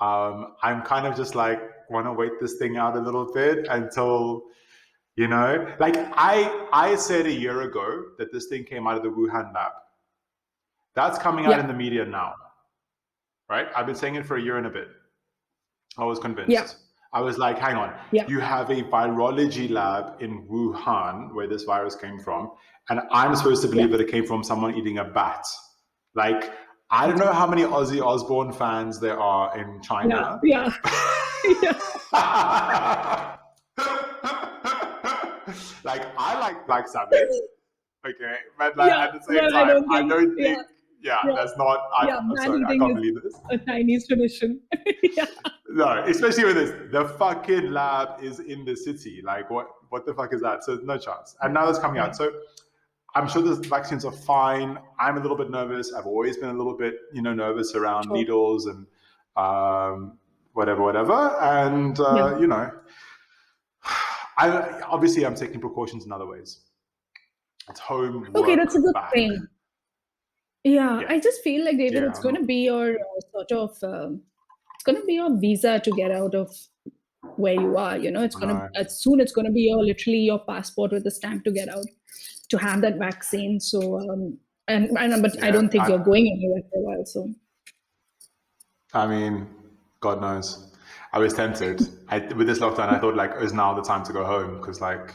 I'm kind of just like, want to wait this thing out a little bit until, like I said a year ago that this thing came out of the Wuhan lab. That's coming out in the media now, right? I've been saying it for a year and a bit. I was convinced. Yeah. I was like, hang on, you have a virology lab in Wuhan where this virus came from, and I'm supposed to believe that it came from someone eating a bat. Like, I don't know how many Ozzy Osbourne fans there are in China. Yeah. Like, I like Black Sabbath, okay, but like at the same time, I don't think, that's not. I'm sorry, I can't believe this. A Chinese tradition. No, especially with this, the fucking lab is in the city. Like, what the fuck is that? So no chance. And now it's coming out. So I'm sure the vaccines are fine. I'm a little bit nervous. I've always been a little bit, nervous around needles and whatever. And I'm taking precautions in other ways. It's home. Okay, that's a good thing. Yeah, I just feel like, David, it's going to be your sort of, it's going to be your visa to get out of where you are. It's going to, as soon it's going to be literally your passport with a stamp to get out, to have that vaccine. So, but I don't think you're going anywhere for a while. So, I mean, God knows. I was tempted. With this lockdown, I thought, like, is now the time to go home because, like,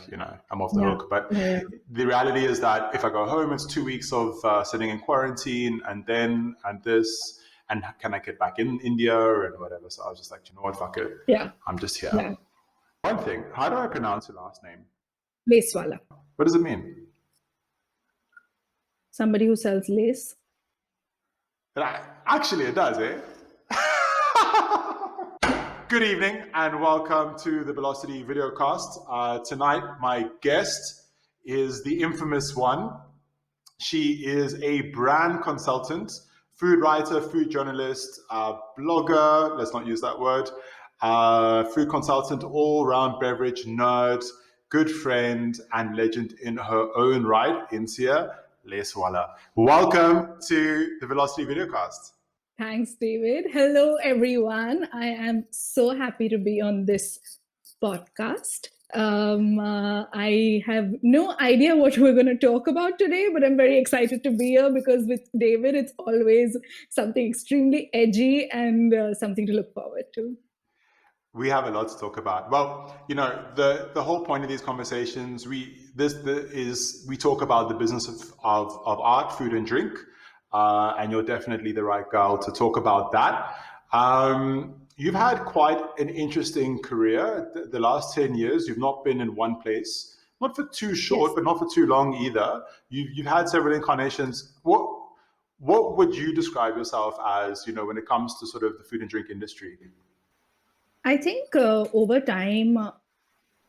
I'm off the hook. But the reality is that if I go home, it's 2 weeks of sitting in quarantine and this, and can I get back in India and whatever? So I was just like, you know what, fuck it. Yeah. I'm just here. Yeah. One thing, how do I pronounce your last name? Lacewalla. What does it mean? Somebody who sells lace. Actually, it does, eh? Good evening and welcome to the BELOSITY videocast. Tonight, my guest is the infamous one. She is a brand consultant, food writer, food journalist, blogger, let's not use that word, food consultant, all-round beverage nerd, good friend, and legend in her own right, Insia Lacewalla. Welcome to the BELOSITY videocast. Thanks, David. Hello, everyone. I am so happy to be on this podcast. I have no idea what we're going to talk about today, but I'm very excited to be here because with David, it's always something extremely edgy and something to look forward to. We have a lot to talk about. Well, the whole point of these conversations, we talk about the business of art, food, and drink. And you're definitely the right girl to talk about that. You've had quite an interesting career. The last 10 years, you've not been in one place, not for too short, but not for too long either. You've had several incarnations. What would you describe yourself as, when it comes to sort of the food and drink industry? I think over time,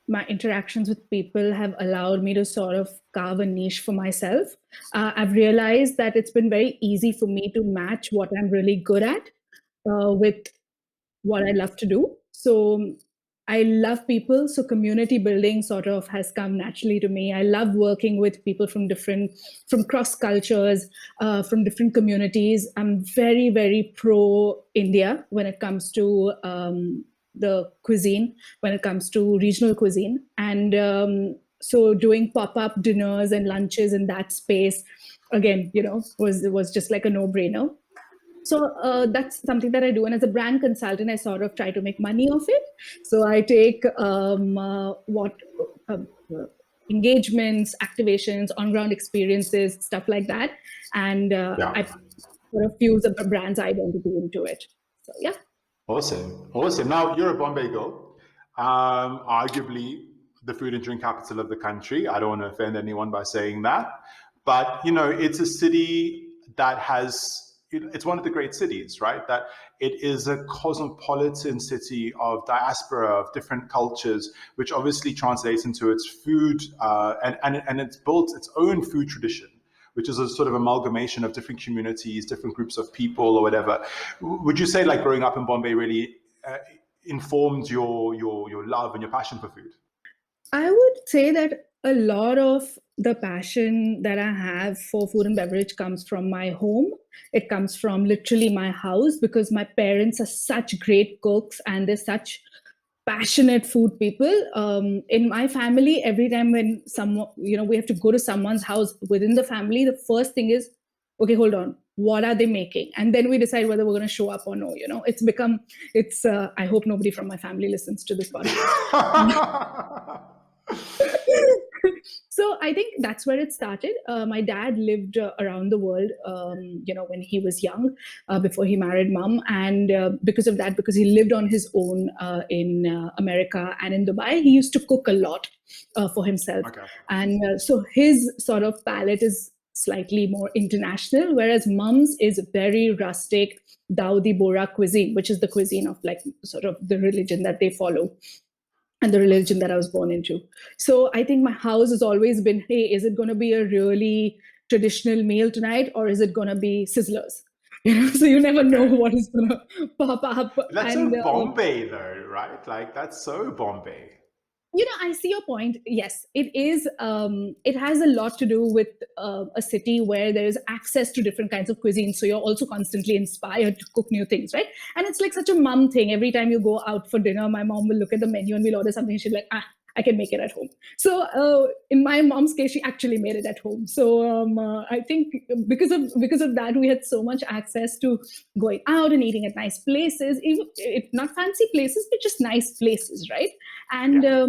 my interactions with people have allowed me to sort of carve a niche for myself. I've realized that it's been very easy for me to match what I'm really good at with what I love to do. So I love people. So community building sort of has come naturally to me. I love working with people from cross cultures, from different communities. I'm very, very pro India when it comes to the cuisine, when it comes to regional cuisine. And so doing pop-up dinners and lunches in that space, again, was just like a no-brainer. So that's something that I do. And as a brand consultant, I sort of try to make money off it. So I take engagements, activations, on-ground experiences, stuff like that. And I sort of fuse the brand's identity into it. So, yeah. Awesome. Now, you're a Bombay girl, arguably the food and drink capital of the country. I don't want to offend anyone by saying that. But, it's a city that it's one of the great cities, right? That it is a cosmopolitan city of diaspora, of different cultures, which obviously translates into its food, and it's built its own food tradition, which is a sort of amalgamation of different communities, different groups of people or whatever. Would you say like growing up in Bombay really informed your love and your passion for food? I would say that A lot of the passion that I have for food and beverage comes from my home. It comes from literally my house because my parents are such great cooks and they're such passionate food people. In my family, every time when someone, we have to go to someone's house within the family, the first thing is, okay, hold on, what are they making? And then we decide whether we're going to show up or no. I hope nobody from my family listens to this podcast. So I think that's where it started. My dad lived around the world, when he was young, before he married mom, and because of that, because he lived on his own in America and in Dubai, he used to cook a lot for himself, Okay. and so his sort of palate is slightly more international, whereas mom's is very rustic Daudi Bora cuisine, which is the cuisine of like sort of the religion that they follow and the religion that I was born into. So I think my house has always been, hey, is it going to be a really traditional meal tonight or is it going to be sizzlers? So you never know Okay. what is going to pop up. That's so And Bombay though, right? Like that's so Bombay. I see your point. Yes, it is. It has a lot to do with a city where there is access to different kinds of cuisine. So you're also constantly inspired to cook new things, right? And it's like such a mom thing. Every time you go out for dinner, my mom will look at the menu and we'll order something. She's like, I can make it at home. So in my mom's case, she actually made it at home. So I think because of that, we had so much access to going out and eating at nice places, even if not fancy places, but just nice places, right? And Yeah.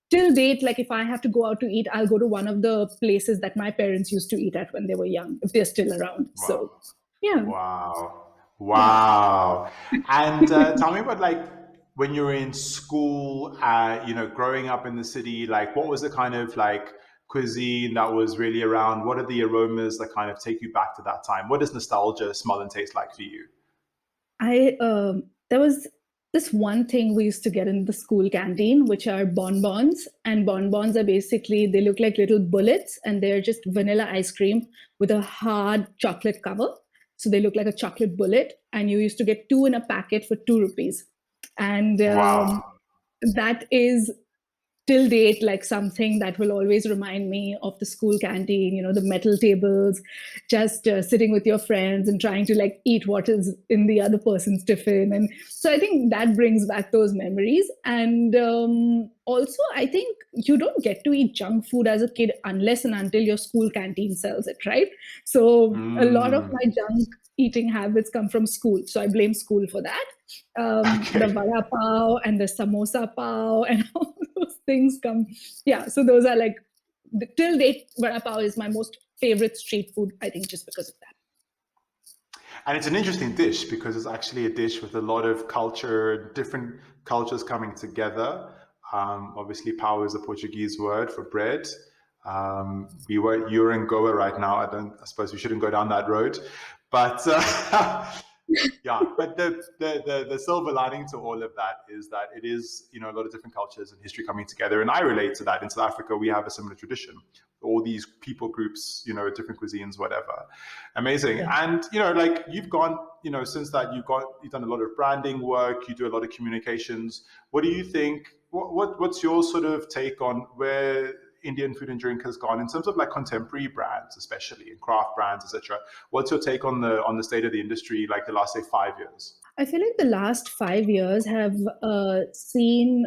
till date, like if I have to go out to eat, I'll go to one of the places that my parents used to eat at when they were young, if they're still around. Wow. So yeah. Wow. Yeah. Wow. And tell me about like when you were in school, growing up in the city, like what was the kind of like cuisine that was really around? What are the aromas that kind of take you back to that time? What does nostalgia smell and taste like for you? I There was this one thing we used to get in the school canteen, which are bonbons, and bonbons are basically, they look like little bullets, and they're just vanilla ice cream with a hard chocolate cover. So they look like a chocolate bullet, and you used to get two in a packet for 2 rupees, and Wow. that is till date like something that will always remind me of the school canteen, the metal tables, just sitting with your friends and trying to like eat what is in the other person's tiffin. And so I think that brings back those memories. And also I think you don't get to eat junk food as a kid unless and until your school canteen sells it, right? So a lot of Mm. my junk eating habits come from school, so I blame school for that. The Okay. vada pav and the samosa pav and all those things come. Yeah, so those are like, till date, vada pav is my most favorite street food, I think, just because of that. And it's an interesting dish because it's actually a dish with a lot of culture, different cultures coming together. Obviously, pau is a Portuguese word for bread. You're in Goa right now. I suppose we shouldn't go down that road, but yeah. But the silver lining to all of that is that it is a lot of different cultures and history coming together, and I relate to that. In South Africa, we have a similar tradition. All these people groups, different cuisines, whatever. Amazing. Yeah. And like you've gone, since that you've done a lot of branding work, you do a lot of communications. What do you think? What's your sort of take on where Indian food and drink has gone in terms of like contemporary brands, especially and craft brands, etc. What's your take on the state of the industry, like the last say 5 years? I feel like the last 5 years have seen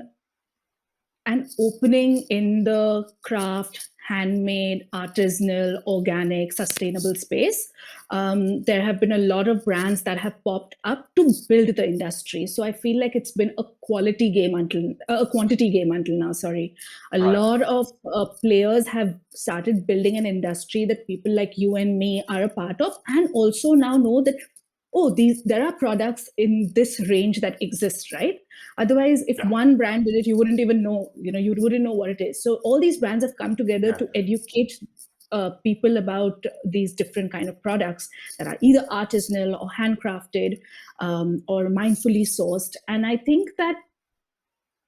an opening in the craft, handmade, artisanal, organic, sustainable space. There have been a lot of brands that have popped up to build the industry. So I feel like it's been a quantity game until now. Sorry, a Right. lot of players have started building an industry that people like you and me are a part of, and also now know that, oh, there are products in this range that exist, right? Otherwise, if Yeah. one brand did it, you wouldn't even know, you wouldn't know what it is. So all these brands have come together Yeah. to educate people about these different kind of products that are either artisanal or handcrafted, or mindfully sourced. And I think that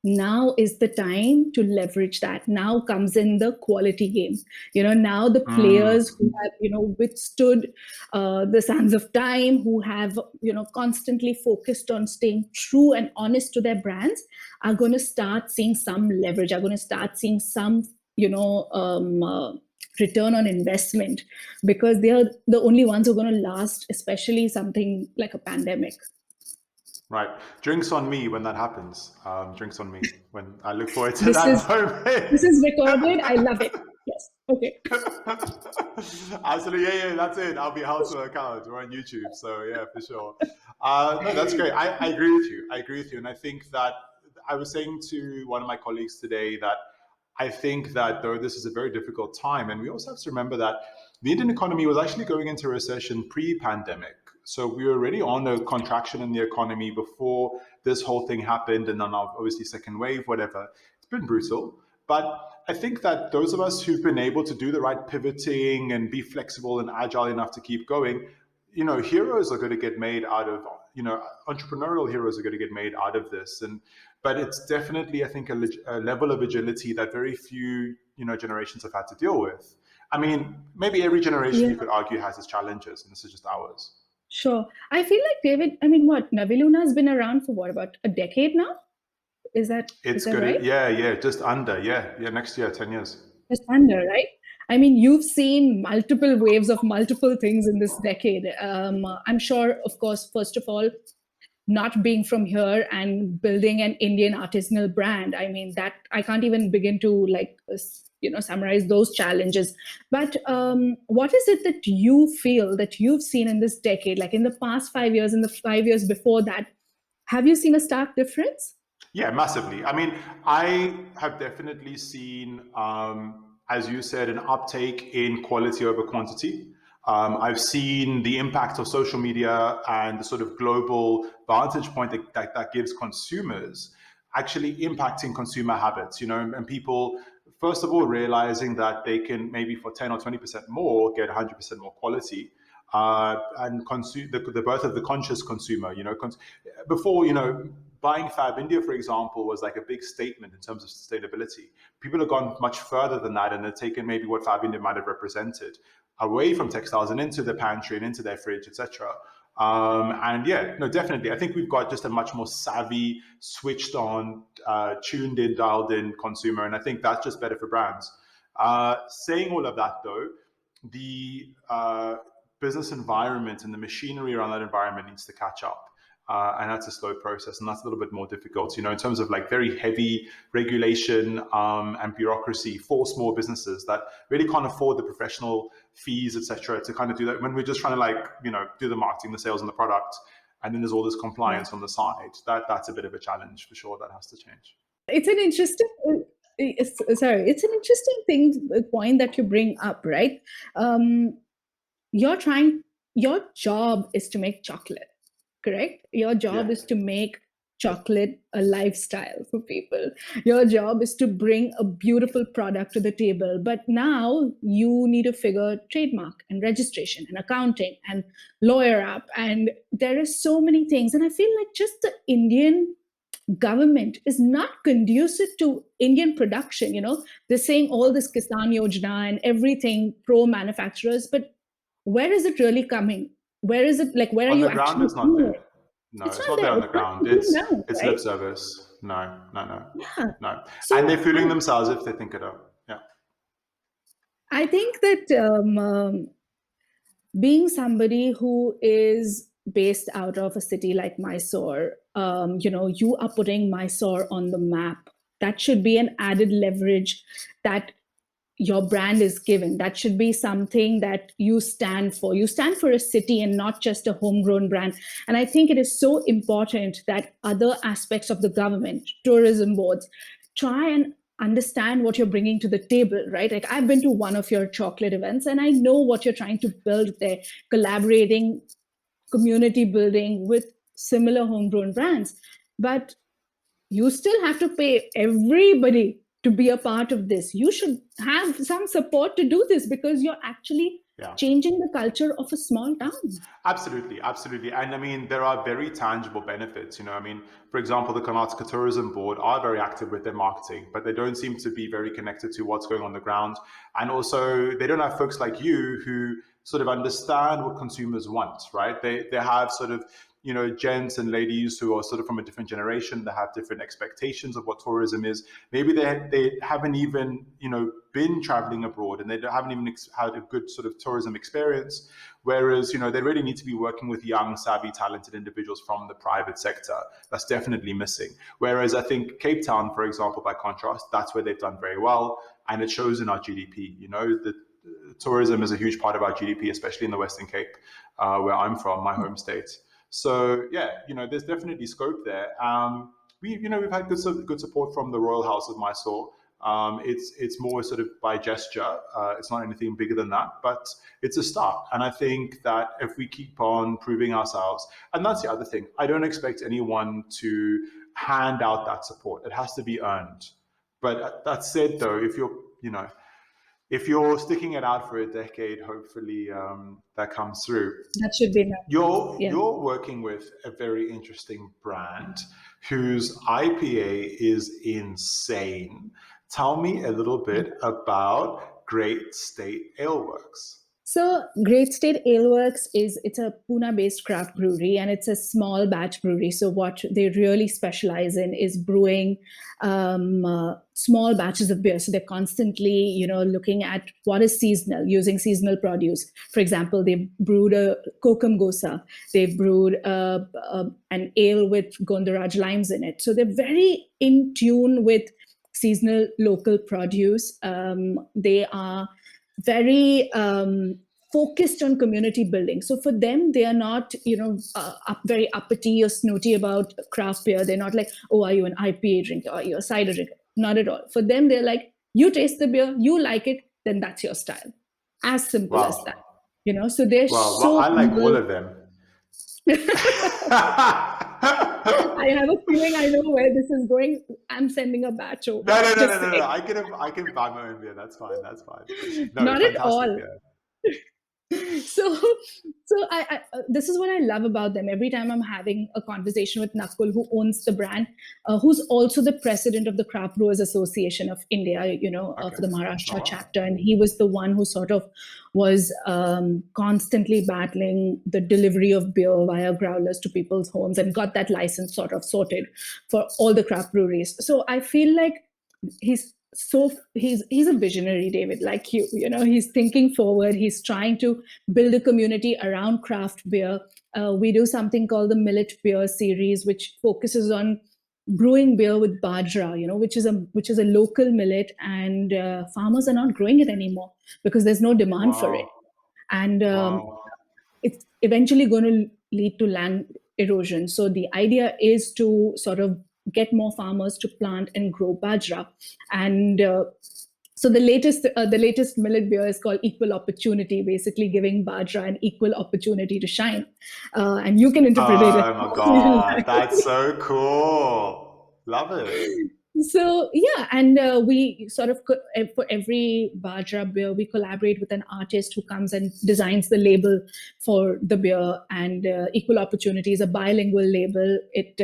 now is the time to leverage that. Now comes in the quality game. Now the Mm. players who have withstood the sands of time, who have constantly focused on staying true and honest to their brands, are going to start seeing some leverage, are going to start seeing some return on investment, because they are the only ones who are going to last, especially something like a pandemic. Right. Drinks on me when that happens. Drinks on me when I look forward to This that is moment. this is recorded. I love it. Yes. Okay. Absolutely. Yeah, that's it. I'll be held to account. We're on YouTube. So yeah, for sure. No, that's great. I agree with you. I agree with you. And I think that I was saying to one of my colleagues today that I think that though this is a very difficult time, and we also have to remember that the Indian economy was actually going into recession pre-pandemic. So we were already on a contraction in the economy before this whole thing happened, and then obviously second wave, whatever. It's been brutal. But I think that those of us who've been able to do the right pivoting and be flexible and agile enough to keep going, heroes are going to get made out of, entrepreneurial heroes are going to get made out of this. But it's definitely, I think, a level of agility that very few, generations have had to deal with. I mean, maybe every generation you could argue has its challenges, and this is just ours. Sure. I feel like David, I mean, what, Naviluna has been around for what, about a decade now? Is that right? Yeah, just under. Yeah, next year, 10 years. Just under, right? I mean, you've seen multiple waves of multiple things in this decade. I'm sure, of course, first of all, not being from here and building an Indian artisanal brand, I mean, that I can't even begin to summarize those challenges. But what is it that you feel that you've seen in this decade, like in the past 5 years and the 5 years before that? Have you seen a stark difference? Yeah, massively. I mean, I have definitely seen, as you said, an uptake in quality over quantity. I've seen the impact of social media and the sort of global vantage point that gives consumers, actually impacting consumer habits, and people, first of all, realizing that they can maybe for 10 or 20% more get 100% more quality. And consume the birth of the conscious consumer. Before, buying Fab India, for example, was like a big statement in terms of sustainability. People have gone much further than that, and they've taken maybe what Fab India might have represented away from textiles and into the pantry and into their fridge, etc. And yeah, no, definitely. I think we've got just a much more savvy, switched on, tuned in, dialed in consumer, and I think that's just better for brands. Saying all of that, though, the business environment and the machinery around that environment needs to catch up. And that's a slow process, and that's a little bit more difficult, in terms of like very heavy regulation and bureaucracy for small businesses that really can't afford the professional fees, etc., to kind of do that when we're just trying to do the marketing, the sales, and the product, and then there's all this compliance on the side. That's a bit of a challenge for sure. That has to change. It's an interesting. It's an interesting point that you bring up, right? Your job is to make chocolate, correct? Your job is to make chocolate a lifestyle for people. Your job is to bring a beautiful product to the table. But now you need to figure trademark and registration and accounting and lawyer up. And there are so many things. And I feel like just the Indian government is not conducive to Indian production. They're saying all this Kisan Yojana and everything pro manufacturers, but where is it really coming? Where is it, like, where are you actually? On the ground, it's not there. No, it's not there on the ground. It's lip service. No. So, and they're fooling themselves if they think it up. Yeah. I think that being somebody who is based out of a city like Mysore, you are putting Mysore on the map. That should be an added leverage that your brand is given. That should be something that you stand for. You stand for a city and not just a homegrown brand. And I think it is so important that other aspects of the government, tourism boards, try and understand what you're bringing to the table, right? Like, I've been to one of your chocolate events and I know what you're trying to build there, collaborating, community building with similar homegrown brands. But you still have to pay everybody to be a part of this. You should have some support to do this because you're actually changing the culture of a small town. Absolutely. And I mean, there are very tangible benefits. I mean, for example, the Karnataka Tourism Board are very active with their marketing, but they don't seem to be very connected to what's going on the ground. And also, they don't have folks like you who sort of understand what consumers want, right? They have sort of, you know, gents and ladies who are sort of from a different generation that have different expectations of what tourism is. Maybe they haven't even, you know, been traveling abroad, and they haven't even had a good sort of tourism experience. Whereas, you know, they really need to be working with young, savvy, talented individuals from the private sector. That's definitely missing. Whereas I think Cape Town, for example, by contrast, that's where they've done very well, and it shows in our GDP. You know, the tourism is a huge part of our GDP, especially in the Western Cape, where I'm from, my home state. So yeah, you know, there's definitely scope there. We've had good support from the Royal House of Mysore. It's more sort of by gesture. It's not anything bigger than that, but it's a start. And I think that if we keep on proving ourselves, and that's the other thing, I don't expect anyone to hand out that support. It has to be earned. But that said, though, if you're sticking it out for a decade, hopefully that comes through. That should be enough. You're working with a very interesting brand whose IPA is insane. Tell me a little bit about Great State Aleworks. So Great State Aleworks it's a Pune-based craft brewery, and it's a small batch brewery. So what they really specialize in is brewing small batches of beer. So they're constantly, you know, looking at what is seasonal, using seasonal produce. For example, they brewed a Kokum Gosa. They've brewed an ale with Gondaraj limes in it. So they're very in tune with seasonal local produce. They are very focused on community building. So for them, they are not, you know, very uppity or snooty about craft beer. They're not like, oh, are you an IPA drinker? Are you a cider drinker? Not at all. For them, they're like, you taste the beer, you like it, then that's your style. As simple as that. You know, so they're so I like all of them. I have a feeling I know where this is going. I'm sending a batch over. No. I can buy my own beer. That's fine. No, not at all. Beer. So I this is what I love about them. Every time I'm having a conversation with Nakul, who owns the brand, who's also the president of the Craft Brewers Association of India, you know, for the Maharashtra chapter, and he was the one who sort of was constantly battling the delivery of beer via growlers to people's homes, and got that license sort of sorted for all the craft breweries. So I feel like he's a visionary, David, like you know, he's thinking forward. He's trying to build a community around craft beer. We do something called the Millet Beer series, which focuses on brewing beer with bajra, you know, which is a local millet, and farmers are not growing it anymore because there's no demand for it. And it's eventually going to lead to land erosion. So the idea is to sort of get more farmers to plant and grow bajra. And so the latest millet beer is called Equal Opportunity, basically giving bajra an equal opportunity to shine. And you can interpret it. Oh my God, that's so cool. Love it. So yeah, and we sort of, for every bajra beer, we collaborate with an artist who comes and designs the label for the beer. And Equal Opportunity is a bilingual label. It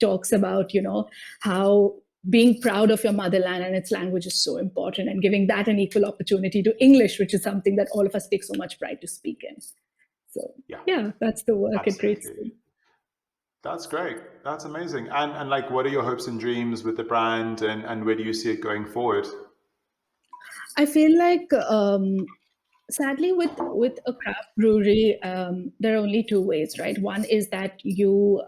talks about, you know, how being proud of your motherland and its language is so important, and giving that an equal opportunity to English, which is something that all of us take so much pride to speak in. So yeah, that's the work at Great State. That's great. That's amazing. And like, what are your hopes and dreams with the brand, and where do you see it going forward? I feel like, sadly, with a craft brewery, there are only two ways, right? One is that you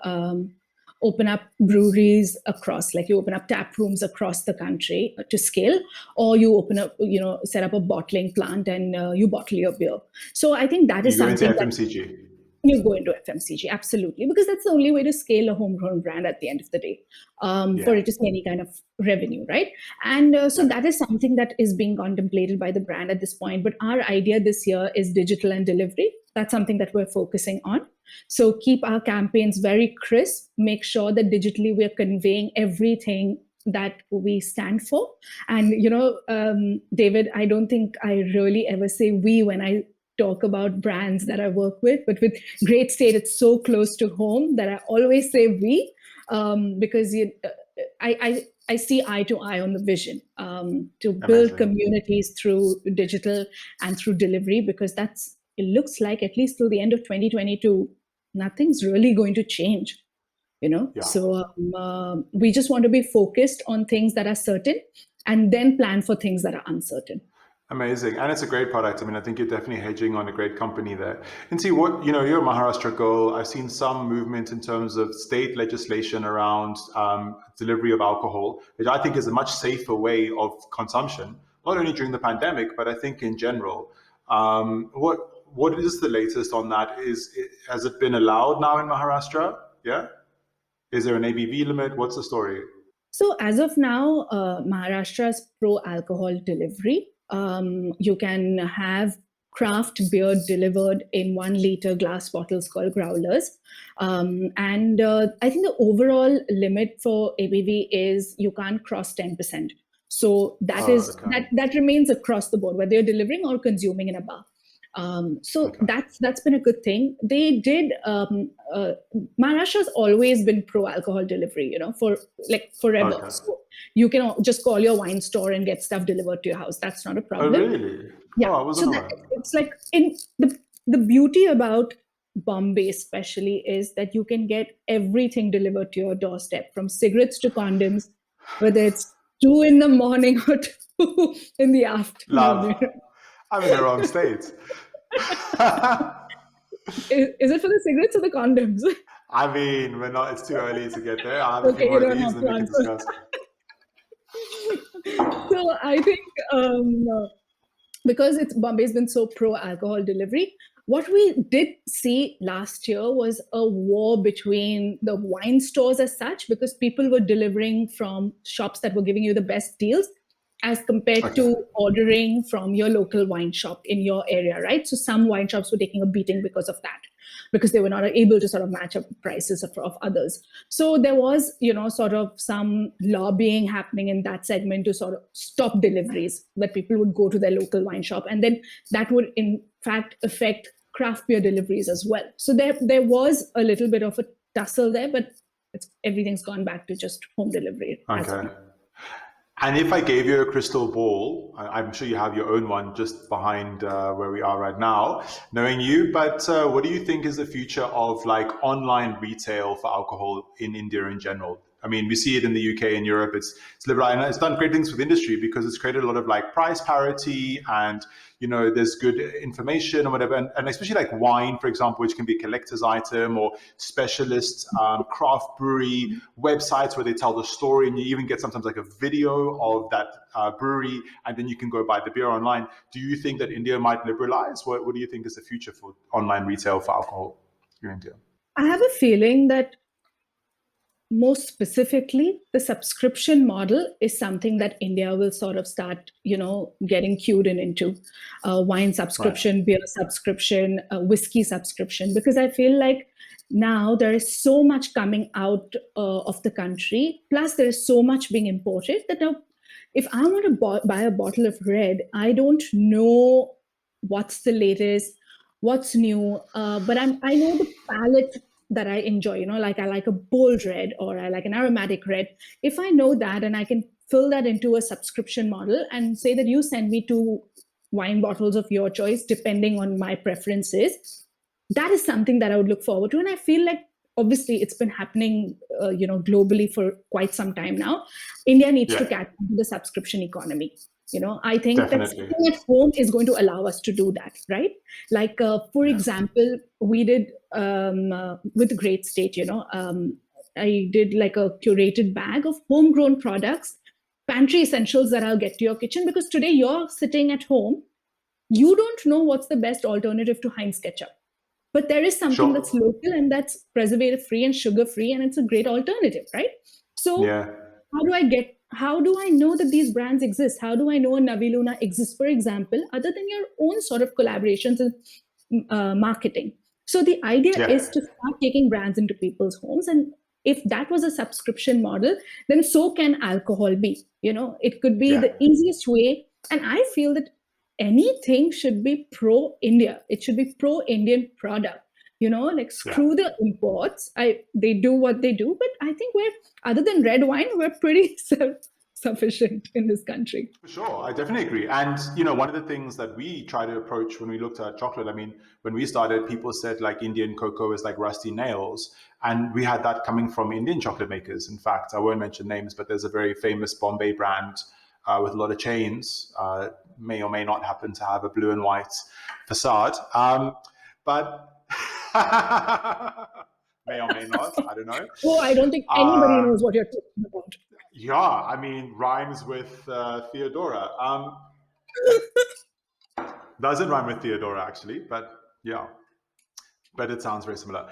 open up breweries across, like you open up tap rooms across the country to scale, or you open up, you know, set up a bottling plant and you bottle your beer. So I think that is something you go into FMCG. You go into FMCG, absolutely, because that's the only way to scale a homegrown brand at the end of the day, for it to see any kind of revenue, right? And so that is something that is being contemplated by the brand at this point. But our idea this year is digital and delivery. That's something that we're focusing on. So keep our campaigns very crisp, make sure that digitally we're conveying everything that we stand for. And, you know, David, I don't think I really ever say we when I talk about brands that I work with, but with Great State, it's so close to home that I always say we, because I see eye to eye on the vision to build communities through digital and through delivery, because that's it looks like at least till the end of 2022, nothing's really going to change. Yeah. So we just want to be focused on things that are certain and then plan for things that are uncertain. Amazing. And it's a great product. I mean, I think you're definitely hedging on a great company there. And see what, you're a Maharashtra girl. I've seen some movement in terms of state legislation around delivery of alcohol, which I think is a much safer way of consumption, not only during the pandemic, but I think in general. What is the latest on that? Has it been allowed now in Maharashtra? Yeah. Is there an ABV limit? What's the story? So as of now, Maharashtra is pro-alcohol delivery. You can have craft beer delivered in 1 liter glass bottles called growlers. And I think the overall limit for ABV is you can't cross 10%. So that remains across the board, whether you're delivering or consuming in a bar. So that's been a good thing. They did. Maharashtra's always been pro-alcohol delivery, for like forever. Okay. So you can just call your wine store and get stuff delivered to your house. That's not a problem. Oh, really? Yeah. Oh, I wasn't aware. It's like in the beauty about Bombay, especially, is that you can get everything delivered to your doorstep, from cigarettes to condoms, whether it's 2 in the morning or 2 in the afternoon. Love. I'm in the wrong state. Is it for the cigarettes or the condoms? I mean, it's too early to get there. I have a Okay, few more you of don't these have and to we can answer. discuss. So I think because Bombay's been so pro-alcohol delivery, what we did see last year was a war between the wine stores as such, because people were delivering from shops that were giving you the best deals as compared to ordering from your local wine shop in your area, right? So some wine shops were taking a beating because of that, because they were not able to sort of match up prices of others. So there was, sort of some lobbying happening in that segment to sort of stop deliveries, that people would go to their local wine shop. And then that would, in fact, affect craft beer deliveries as well. So there was a little bit of a tussle there, but everything's gone back to just home delivery. Okay. And if I gave you a crystal ball, I'm sure you have your own one just behind where we are right now, knowing you, but what do you think is the future of like online retail for alcohol in India in general? I mean, we see it in the UK and Europe. It's liberal, and it's done great things with industry because it's created a lot of like price parity, and there's good information or whatever, and especially like wine, for example, which can be a collector's item, or specialist craft brewery websites where they tell the story, and you even get sometimes like a video of that brewery, and then you can go buy the beer online. Do you think that India might liberalize? What do you think is the future for online retail for alcohol in India? I have a feeling that most specifically, the subscription model is something that India will sort of start, getting cued into. Wine subscription, right. Beer subscription, whiskey subscription, because I feel like now there is so much coming out of the country, plus there is so much being imported, that now if I want to buy a bottle of red, I don't know what's the latest, what's new, but I know the palette that I enjoy, like I like a bold red or I like an aromatic red. If I know that and I can fill that into a subscription model and say that you send me 2 wine bottles of your choice, depending on my preferences, that is something that I would look forward to. And I feel like, obviously, it's been happening, globally for quite some time now. India needs to catch up to the subscription economy. I think that sitting at home is going to allow us to do that, right? Like, for example, we did with Great State, I did like a curated bag of homegrown products, pantry essentials that I'll get to your kitchen, because today you're sitting at home, you don't know what's the best alternative to Heinz ketchup. But there is something that's local and that's preservative-free and sugar-free, and it's a great alternative, right? So how do I know that these brands exist? How do I know a Navi Luna exists, for example, other than your own sort of collaborations and marketing? So the idea is to start taking brands into people's homes. And if that was a subscription model, then so can alcohol be. It could be the easiest way. And I feel that anything should be pro-India. It should be pro-Indian product. Screw the imports. They do what they do, but I think other than red wine, we're pretty sufficient in this country. For sure, I definitely agree. And one of the things that we try to approach when we looked at chocolate, I mean, when we started, people said like Indian cocoa is like rusty nails, and we had that coming from Indian chocolate makers. In fact, I won't mention names, but there's a very famous Bombay brand with a lot of chains, may or may not happen to have a blue and white facade, but may or may not, I don't know. Oh, I don't think anybody knows what you're talking about. Yeah, I mean, rhymes with Theodora. Doesn't rhyme with Theodora, actually, but yeah. But it sounds very similar.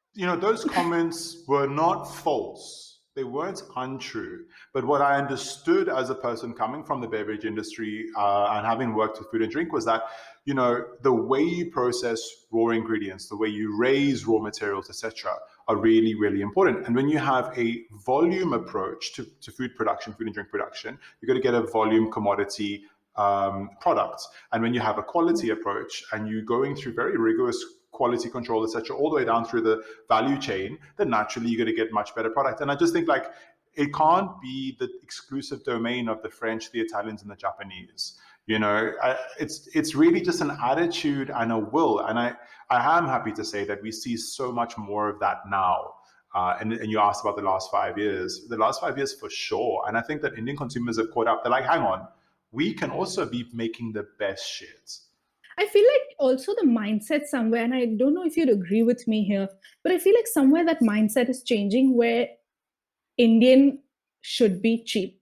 Those comments were not false. They weren't untrue. But what I understood as a person coming from the beverage industry and having worked with food and drink was that, the way you process raw ingredients, the way you raise raw materials, etc., are really, really important. And when you have a volume approach to food production, food and drink production, you're going to get a volume commodity product. And when you have a quality approach and you're going through very rigorous quality control, etc., all the way down through the value chain, then naturally you're going to get much better product. And I just think like it can't be the exclusive domain of the French, the Italians, and the Japanese. It's really just an attitude and a will. And I am happy to say that we see so much more of that now. And you asked about the last 5 years. The last 5 years for sure. And I think that Indian consumers have caught up. They're like, hang on, we can also be making the best shit. I feel like also the mindset somewhere, and I don't know if you'd agree with me here, but I feel like somewhere that mindset is changing where Indian should be cheap.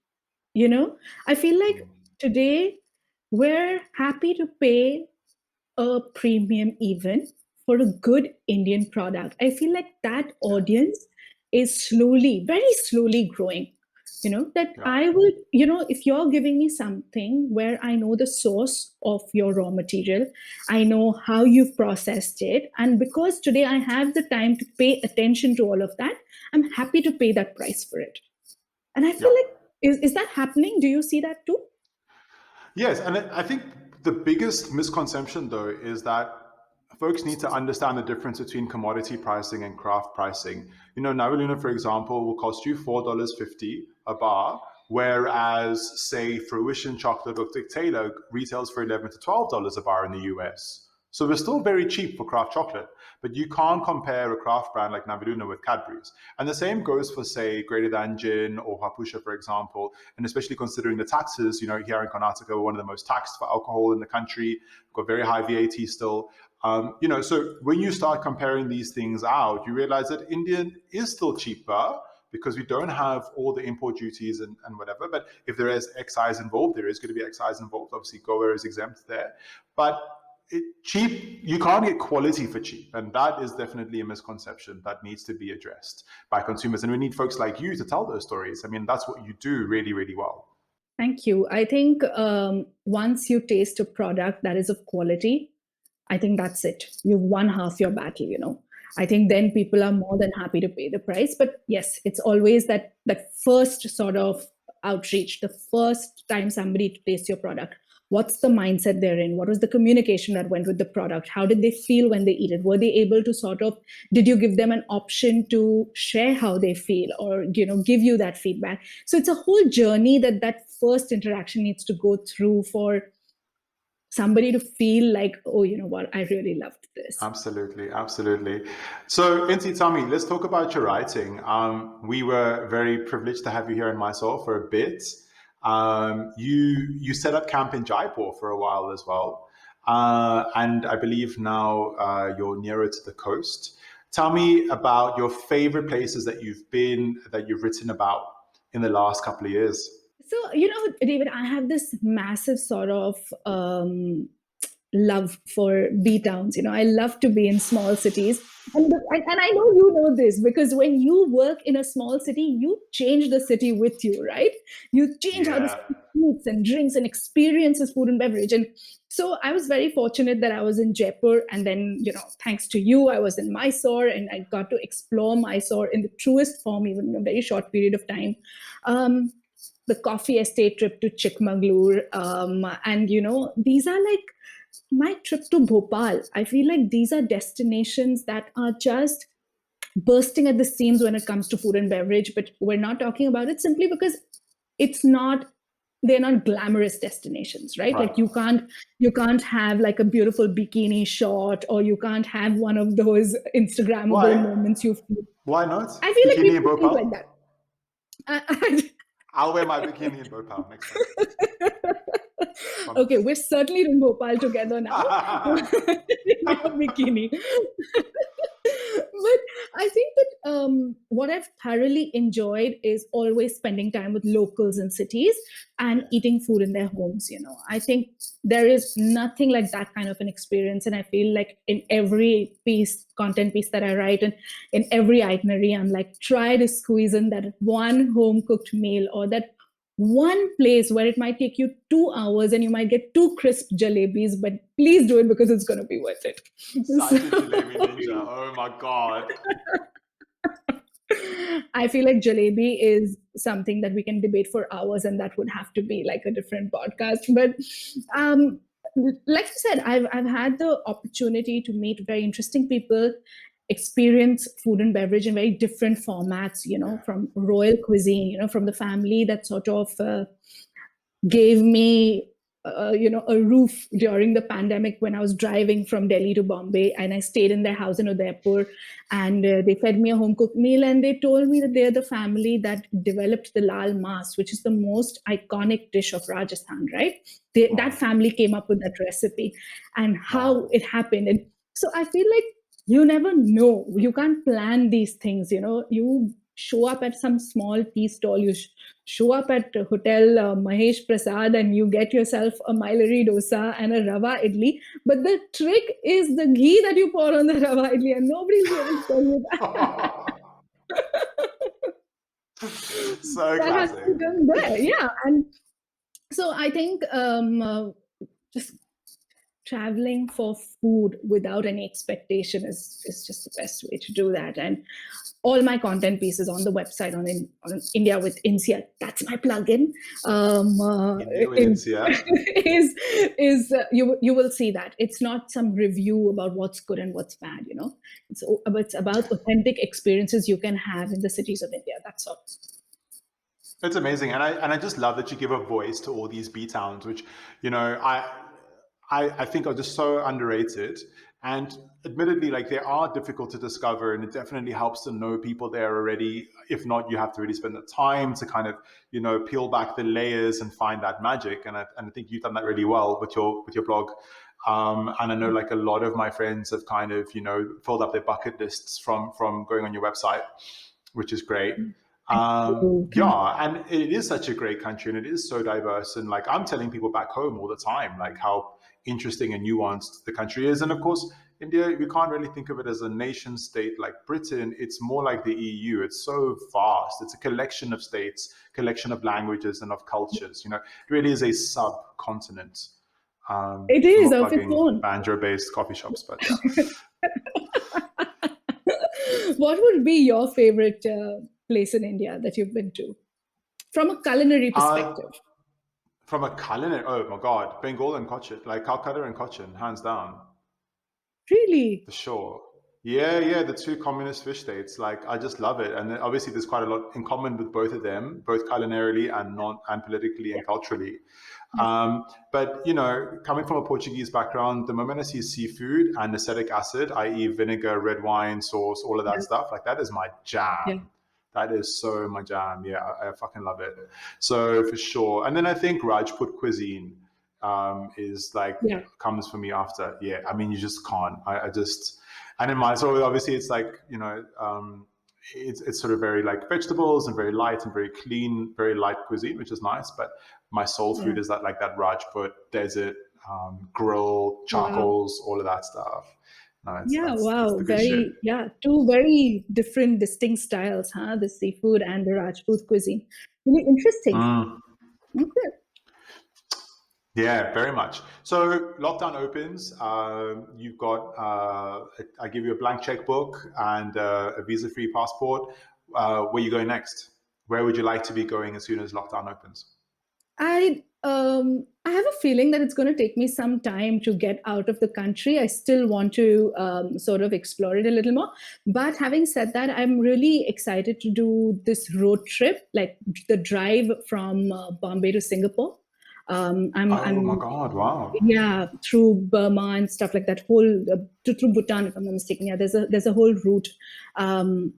I feel like today we're happy to pay a premium even for a good Indian product. I feel like that audience is slowly, very slowly growing. I would, if you're giving me something where I know the source of your raw material, I know how you processed it. And because today I have the time to pay attention to all of that, I'm happy to pay that price for it. And I feel like, is that happening? Do you see that too? Yes. And I think the biggest misconception, though, is that folks need to understand the difference between commodity pricing and craft pricing. Navaluna, for example, will cost you $4.50 a bar, whereas, say, Fruition Chocolate or Dick Taylor retails for $11 to $12 a bar in the US. So we're still very cheap for craft chocolate, but you can't compare a craft brand like Navaluna with Cadbury's. And the same goes for, say, Greater Than Gin or Hapusha, for example, and especially considering the taxes, here in Karnataka, we're one of the most taxed for alcohol in the country. We've got very high VAT still. So when you start comparing these things out, you realize that Indian is still cheaper because we don't have all the import duties and whatever. But if there is excise involved, there is going to be excise involved. Obviously, Goa is exempt there. But cheap, you can't get quality for cheap. And that is definitely a misconception that needs to be addressed by consumers. And we need folks like you to tell those stories. I mean, that's what you do really, really well. Thank you. I think once you taste a product that is of quality, I think that's it. You've won half your battle, I think then people are more than happy to pay the price. But yes, it's always that first sort of outreach, the first time somebody tastes your product. What's the mindset they're in? What was the communication that went with the product? How did they feel when they eat it? Were they able to did you give them an option to share how they feel or, give you that feedback? So it's a whole journey that first interaction needs to go through for somebody to feel like, oh, you know what, I really loved this. Absolutely, absolutely. So, Insi, tell me, let's talk about your writing. We were very privileged to have you here in Mysore for a bit. You set up camp in Jaipur for a while as well. And I believe now you're nearer to the coast. Tell me about your favorite places that you've been, that you've written about in the last couple of years. So, David, I have this massive sort of love for B towns. I love to be in small cities. And I know you know this because when you work in a small city, you change the city with you, right? You change how the city eats and drinks and experiences food and beverage. And so I was very fortunate that I was in Jaipur. And then, thanks to you, I was in Mysore and I got to explore Mysore in the truest form, even in a very short period of time. The coffee estate trip to Chikmagalur. And, these are like my trip to Bhopal. I feel like these are destinations that are just bursting at the seams when it comes to food and beverage, but we're not talking about it simply because they're not glamorous destinations, right? Right. Like you can't have like a beautiful bikini shot, or you can't have one of those Instagrammable Why? moments you feel. Why not? I feel like Bikini in people think Bhopal? like that. I'll wear my bikini in Bhopal next time. Okay, Promise. we're certainly in Bhopal together now. In your bikini. But I think that what I've thoroughly enjoyed is always spending time with locals in cities and eating food in their homes. I think there is nothing like that kind of an experience. And I feel like in every content piece that I write, and in every itinerary, I'm like, try to squeeze in that one home cooked meal, or that one place where it might take you 2 hours and you might get 2 crisp jalebis, but please do it because it's going to be worth it. Such a jalebi ninja. Oh my God. I feel like jalebi is something that we can debate for hours, and that would have to be like a different podcast. But like I said, I've had the opportunity to meet very interesting people, experience food and beverage in very different formats, from royal cuisine, from the family that sort of gave me a roof during the pandemic when I was driving from Delhi to Bombay, and I stayed in their house in Udaipur, and they fed me a home cooked meal, and they told me that they're the family that developed the lal mas, which is the most iconic dish of Rajasthan, right? That family came up with that recipe, and how it happened. And so I feel like you never know. You can't plan these things, you show up at some small tea stall, you show up at Hotel Mahesh Prasad, and you get yourself a Mailari dosa and a rava idli. But the trick is the ghee that you pour on the rava idli, and nobody's able to tell you that. So that has to classic. be done there, yeah. And so I think just traveling for food without any expectation is just the best way to do that. And all my content pieces on the website on India with Insia. That's my plugin. India with Insia. You will see that it's not some review about what's good and what's bad. It's about authentic experiences you can have in the cities of India. That's all. It's amazing, and I just love that you give a voice to all these B towns, which I think are just so underrated. And admittedly, like, they are difficult to discover, and it definitely helps to know people there already. If not, you have to really spend the time to kind of, peel back the layers and find that magic. And I think you've done that really well with your blog. And I know, like, a lot of my friends have kind of, filled up their bucket lists from going on your website, which is great. Yeah, and it is such a great country, and it is so diverse. And like, I'm telling people back home all the time, like, how interesting and nuanced the country is. And of course, India, we can't really think of it as a nation state like Britain. It's more like the EU. It's so vast. It's a collection of states, collection of languages and of cultures. It really is a subcontinent. It is I'm not of its own. Banjo-based coffee shops, but yeah. What would be your favorite place in India that you've been to, from a culinary perspective? From a culinary, oh my God, Bengal and Cochin, like Calcutta and Cochin, hands down. Really? For sure. Yeah, the two communist fish states. Like, I just love it. And obviously there's quite a lot in common with both of them, both culinarily and politically and culturally. But, coming from a Portuguese background, the moment I see seafood and acetic acid, i.e. vinegar, red wine, sauce, all of that stuff, like, that is my jam. Yeah. That is so my jam. Yeah, I fucking love it. So for sure. And then I think Rajput cuisine is like, comes for me after. Yeah, I mean, you just can't. I just, and in my, so obviously it's like, it's sort of very like vegetables and very light and very clean, very light cuisine, which is nice. But my soul food is that, like, that Rajput desert, grill, charcoals, all of that stuff. No, wow. Two very different, distinct styles, huh? The seafood and the Rajput cuisine. Really interesting. Okay. Yeah, very much. So lockdown opens. You've got, I give you a blank checkbook and a visa-free passport. Where are you going next? Where would you like to be going as soon as lockdown opens? I have a feeling that it's going to take me some time to get out of the country. I still want to sort of explore it a little more. But having said that, I'm really excited to do this road trip, like the drive from Bombay to Singapore. Oh my I'm God, wow. yeah, through Burma and stuff like that. Whole through Bhutan, if I'm not mistaken. Yeah, there's a whole route. Um,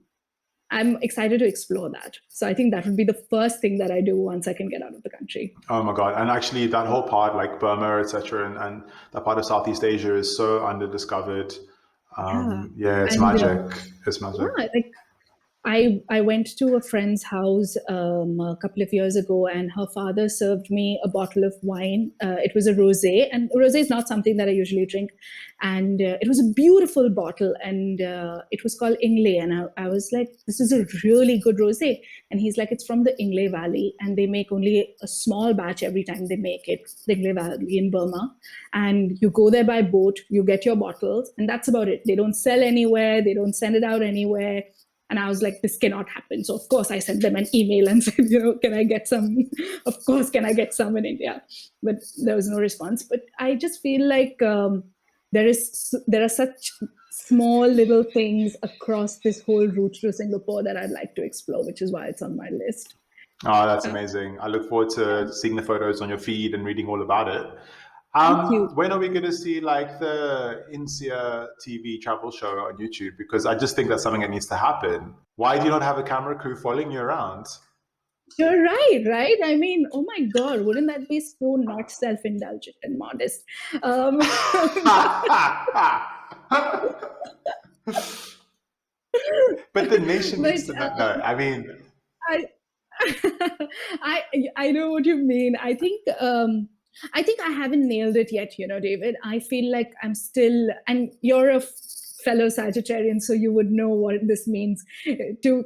I'm excited to explore that. So I think that would be the first thing that I do once I can get out of the country. Oh my God. And actually that whole part, like Burma, etc., and that part of Southeast Asia is so underdiscovered. Yeah, Yeah, it's and magic. It's magic. yeah, like I went to a friend's house a couple of years ago, and her father served me a bottle of wine. It was a rosé, and rosé is not something that I usually drink. And it was a beautiful bottle, and it was called Inglé. And I was like, "This is a really good rosé." And he's like, "It's from the Inglé Valley, and they make only a small batch every time they make it, the Inglé Valley in Burma. And you go there by boat, you get your bottles, and that's about it. They don't sell anywhere, they don't send it out anywhere." And I was like, this cannot happen. So of course I sent them an email and said, can I get some? Of course, can I get some in India? But there was no response. But I just feel like there are such small little things across this whole route to Singapore that I'd like to explore, which is why it's on my list. Oh, that's Uh, amazing. I look forward yeah, to seeing the photos on your feed and reading all about it. thank you. When are we going to see like the Insia TV travel show on YouTube? Because I just think that's something that needs to happen. Why do you not have a camera crew following you around? You're right, right? I mean, oh my God, wouldn't that be so not self-indulgent and modest? Um, But the nation but needs to know. No, I mean, I, I I know what you mean. I think I haven't nailed it yet, David. I feel like I'm still, and you're a fellow Sagittarian, so you would know what this means to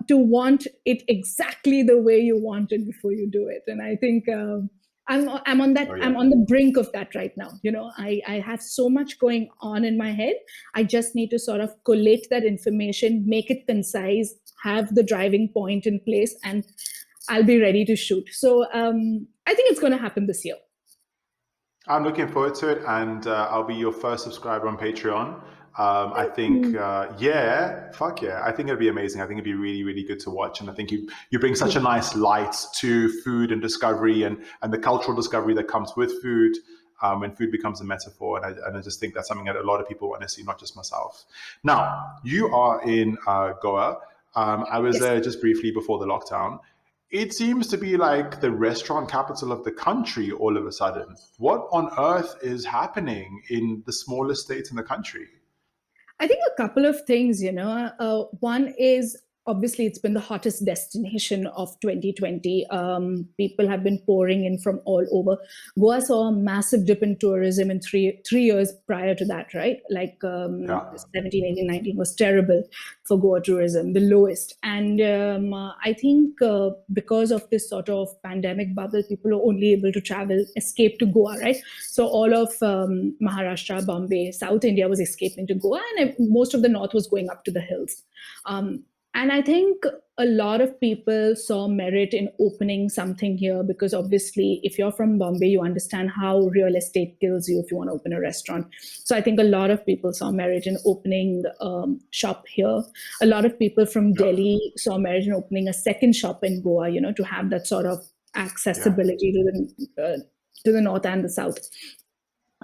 want it exactly the way you want it before you do it. And I think oh I'm yeah. on the brink of that right now. I have so much going on in my head. I just need to sort of collate that information, make it concise, have the driving point in place, and I'll be ready to shoot. So I think it's going to happen this year. I'm looking forward to it, and I'll be your first subscriber on Patreon. I Thank think, you. yeah, fuck yeah. I think it'd be amazing. I think it'd be really, really good to watch. And I think you bring such Yeah. a nice light to food and discovery and the cultural discovery that comes with food when food becomes a metaphor. And I just think that's something that a lot of people want to see, not just myself. Now, you are in Goa. I was Yes. there just briefly before the lockdown. It seems to be like the restaurant capital of the country all of a sudden. What on earth is happening in the smallest state in the country? I think a couple of things, one is obviously it's been the hottest destination of 2020. People have been pouring in from all over. Goa saw a massive dip in tourism in three years prior to that, right? Like Yeah, 17, 18, 19 was terrible for Goa tourism, the lowest. And I think because of this sort of pandemic bubble, people are only able to travel, escape to Goa, right? So all of Maharashtra, Bombay, South India was escaping to Goa, and most of the north was going up to the hills. And I think a lot of people saw merit in opening something here because obviously, if you're from Bombay, you understand how real estate kills you if you want to open a restaurant. So I think a lot of people saw merit in opening shop here. A lot of people from yeah, Delhi saw merit in opening a second shop in Goa, to have that sort of yeah, accessibility to the north and the south.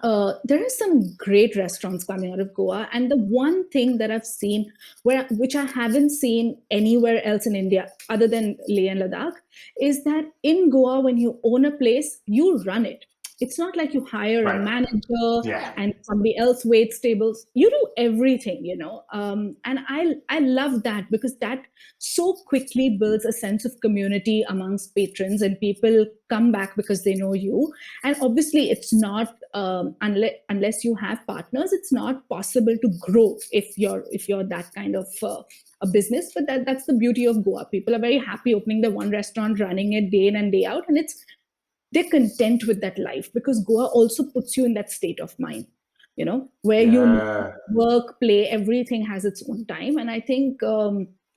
There are some great restaurants coming out of Goa, and the one thing that I've seen, which I haven't seen anywhere else in India other than Leh and Ladakh, is that in Goa, when you own a place, you run it. It's not like you hire a right. manager Yeah, and somebody else waits tables. You do everything, and I love that because that so quickly builds a sense of community amongst patrons, and people come back because they know you. And obviously it's not unless you have partners, it's not possible to grow if you're that kind of a business. But that's the beauty of Goa. People are very happy opening their one restaurant, running it day in and day out, and they're content with that life because Goa also puts you in that state of mind, where you yeah, work, play, everything has its own time. And I think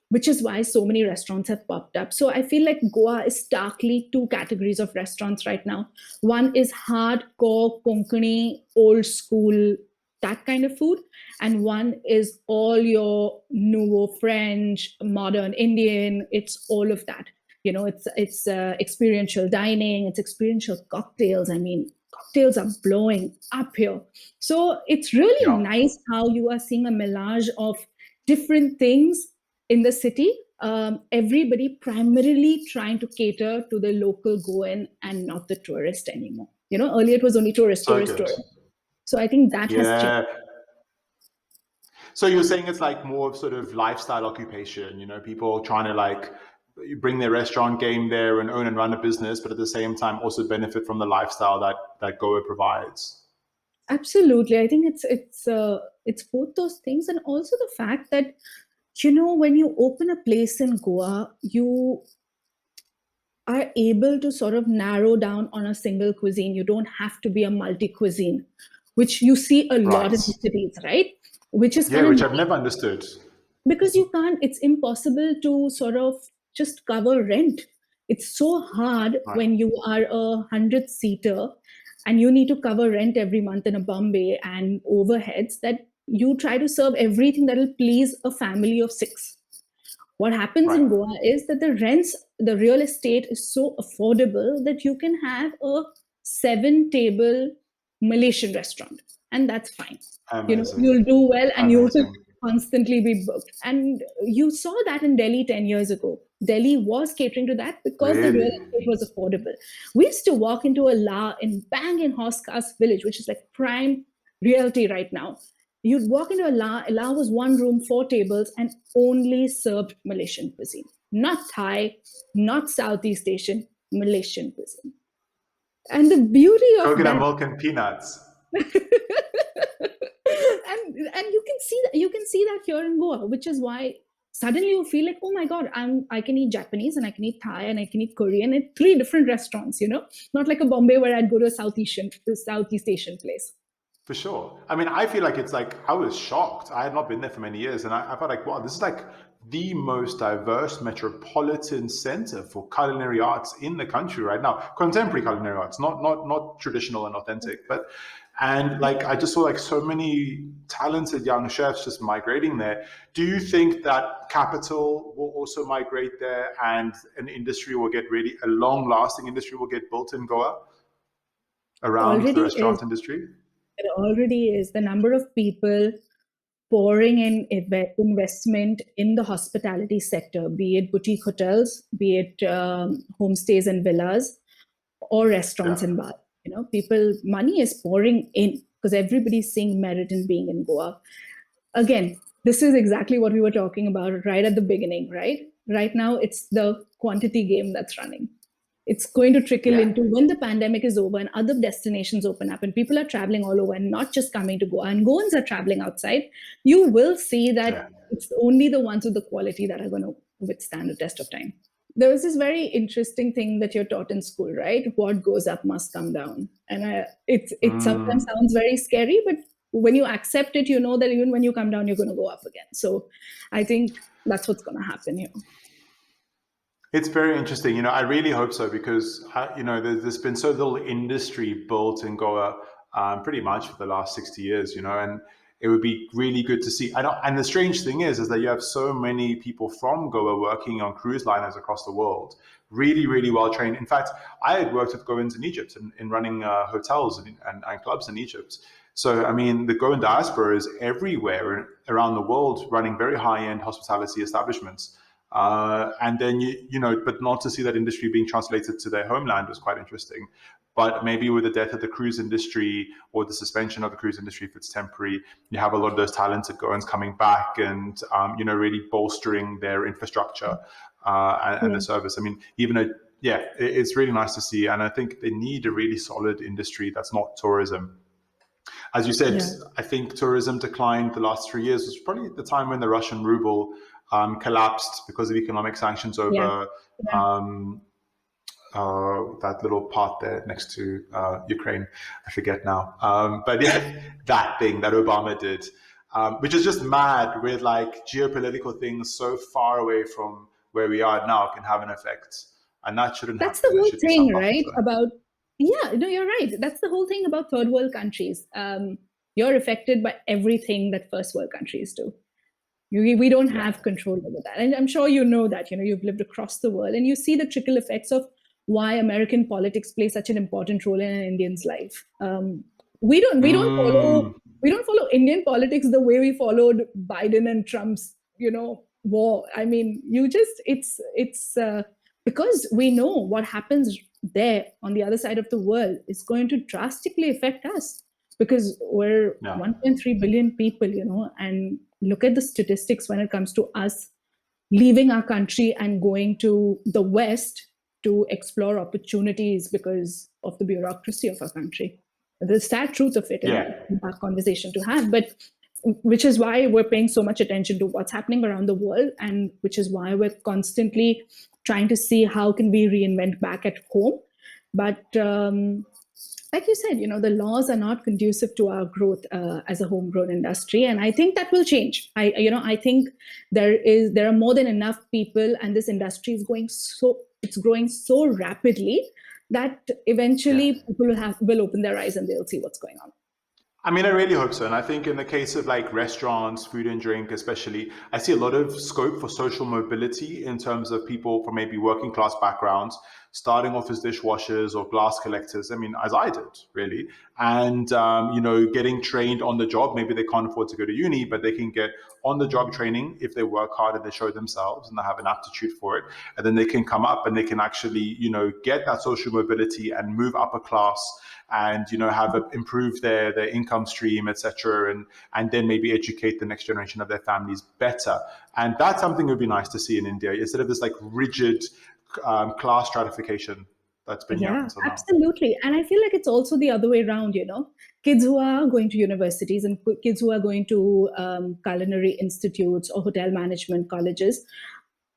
which is why so many restaurants have popped up. So I feel like Goa is starkly two categories of restaurants right now. One is hardcore Konkani, old school, that kind of food, and one is all your nouveau French, modern Indian. It's all of that. It's experiential dining, it's experiential cocktails. I mean, cocktails are blowing up here. So it's really Yeah. nice how you are seeing a melange of different things in the city. Everybody primarily trying to cater to the local Goan and not the tourist anymore. Earlier it was only tourist, So tourist, good. tourist. So I think that has changed. Yeah. So you're saying it's like more of sort of lifestyle occupation, people trying to like bring their restaurant game there and own and run a business, but at the same time also benefit from the lifestyle that Goa provides. Absolutely, I think it's both those things, and also the fact that when you open a place in Goa, you are able to sort of narrow down on a single cuisine. You don't have to be a multi cuisine, which you see a lot in Right. the cities, right? Which is Yeah, kind of which I've nice never understood. because you can't, it's impossible to sort of just cover rent. It's so hard Right. when you are a 100-seater and you need to cover rent every month in a Bombay and overheads, that you try to serve everything that will please a family of six. What happens Right. in Goa is that the rents, the real estate is so affordable that you can have a 7-table Malaysian restaurant, and that's fine. Amazing. You'll do well and you will Amazing. constantly be booked. And you saw that in Delhi 10 years ago. Delhi was catering to that because the real Really? estate was affordable. We used to walk into a La in Bang in Horse Village, which is like prime realty right now. You'd walk into a La. La was one room, 4 tables, and only served Malaysian cuisine. Not Thai, not Southeast Asian, Malaysian cuisine. And the beauty of Coconut that, milk and peanuts. and you can see that here in Goa, which is why suddenly you feel like, oh my god, I can eat Japanese and I can eat Thai and I can eat Korean at 3 different restaurants. Not like a Bombay where I'd go to a Southeast Asian place. For sure. I mean, I feel like it's like I was shocked. I had not been there for many years, and I felt like, wow, this is like the most diverse metropolitan center for culinary arts in the country right now. Contemporary culinary arts, not traditional and authentic, and like I just saw like so many talented young chefs just migrating there. Do you think that capital will also migrate there, and an industry will get really a long-lasting industry will get built in Goa around the Already is. restaurant industry? It already is. The number of people pouring in investment in the hospitality sector, be it boutique hotels, be it homestays and villas, or restaurants Yeah. and bars. Money is pouring in because everybody's seeing merit in being in Goa. Again, this is exactly what we were talking about right at the beginning, right? Right now, it's the quantity game that's running. It's going to trickle Yeah. into when the pandemic is over and other destinations open up and people are traveling all over and not just coming to Goa and Goans are traveling outside. You will see that Yeah. it's only the ones with the quality that are going to withstand the test of time. There was this very interesting thing that you're taught in school, right? What goes up must come down. And it sometimes Mm. sounds very scary, but when you accept it, you know that even when you come down, you're going to go up again. So I think that's what's going to happen here. It's very interesting. I really hope so because, there's been so little industry built in Goa pretty much for the last 60 years, and it would be really good to see. And the strange thing is that you have so many people from Goa working on cruise liners across the world, really, really well trained. In fact, I had worked with Goans in Egypt in running hotels and clubs in Egypt. So, I mean, the Goan diaspora is everywhere around the world running very high-end hospitality establishments. And then, but not to see that industry being translated to their homeland was quite interesting. But maybe with the death of the cruise industry or the suspension of the cruise industry, if it's temporary, you have a lot of those talented Goans coming back and, really bolstering their infrastructure and the service. I mean, even it's really nice to see. And I think they need a really solid industry that's not tourism. As you said, Yeah. I think tourism declined the last 3 years. It was probably the time when the Russian ruble collapsed because of economic sanctions over that little part there next to Ukraine. I forget now. But yeah, that thing that Obama did. which is just mad with like geopolitical things so far away from where we are now can have an effect. And that shouldn't That's the happen. There whole should be some thing, buffer right? zone. About, yeah, no, you're right. That's the whole thing about third world countries. You're affected by everything that first world countries do. We don't Yeah. have control over that. And I'm sure you know that, you've lived across the world and you see the trickle effects of why American politics play such an important role in an Indian's life. We don't Mm, follow Indian politics the way we followed Biden and Trump's, war. I mean, it's because we know what happens there on the other side of the world is going to drastically affect us because we're yeah. 1.3 billion people, and look at the statistics when it comes to us leaving our country and going to the West to explore opportunities because of the bureaucracy of our country. The sad truth of it, Yeah. and a conversation to have, but which is why we're paying so much attention to what's happening around the world, and which is why we're constantly trying to see how can we reinvent back at home. But like you said, the laws are not conducive to our growth as a homegrown industry, and I think that will change. I think there are more than enough people, and this industry is growing so rapidly that eventually people will open their eyes and they'll see what's going on. I mean, I really hope so. And I think in the case of like restaurants, food and drink, especially, I see a lot of scope for social mobility in terms of people from maybe working class backgrounds, starting off as dishwashers or glass collectors. I mean, as I did, really. And, getting trained on the job. Maybe they can't afford to go to uni, but they can get on the job training if they work hard and they show themselves and they have an aptitude for it. And then they can come up and they can actually, get that social mobility and move upper class and have improved their income stream, etc., and then maybe educate the next generation of their families better. And that's something that would be nice to see in India instead of this like rigid class stratification that's been here Yeah, until now. absolutely. And I feel like it's also the other way around, kids who are going to universities and kids who are going to culinary institutes or hotel management colleges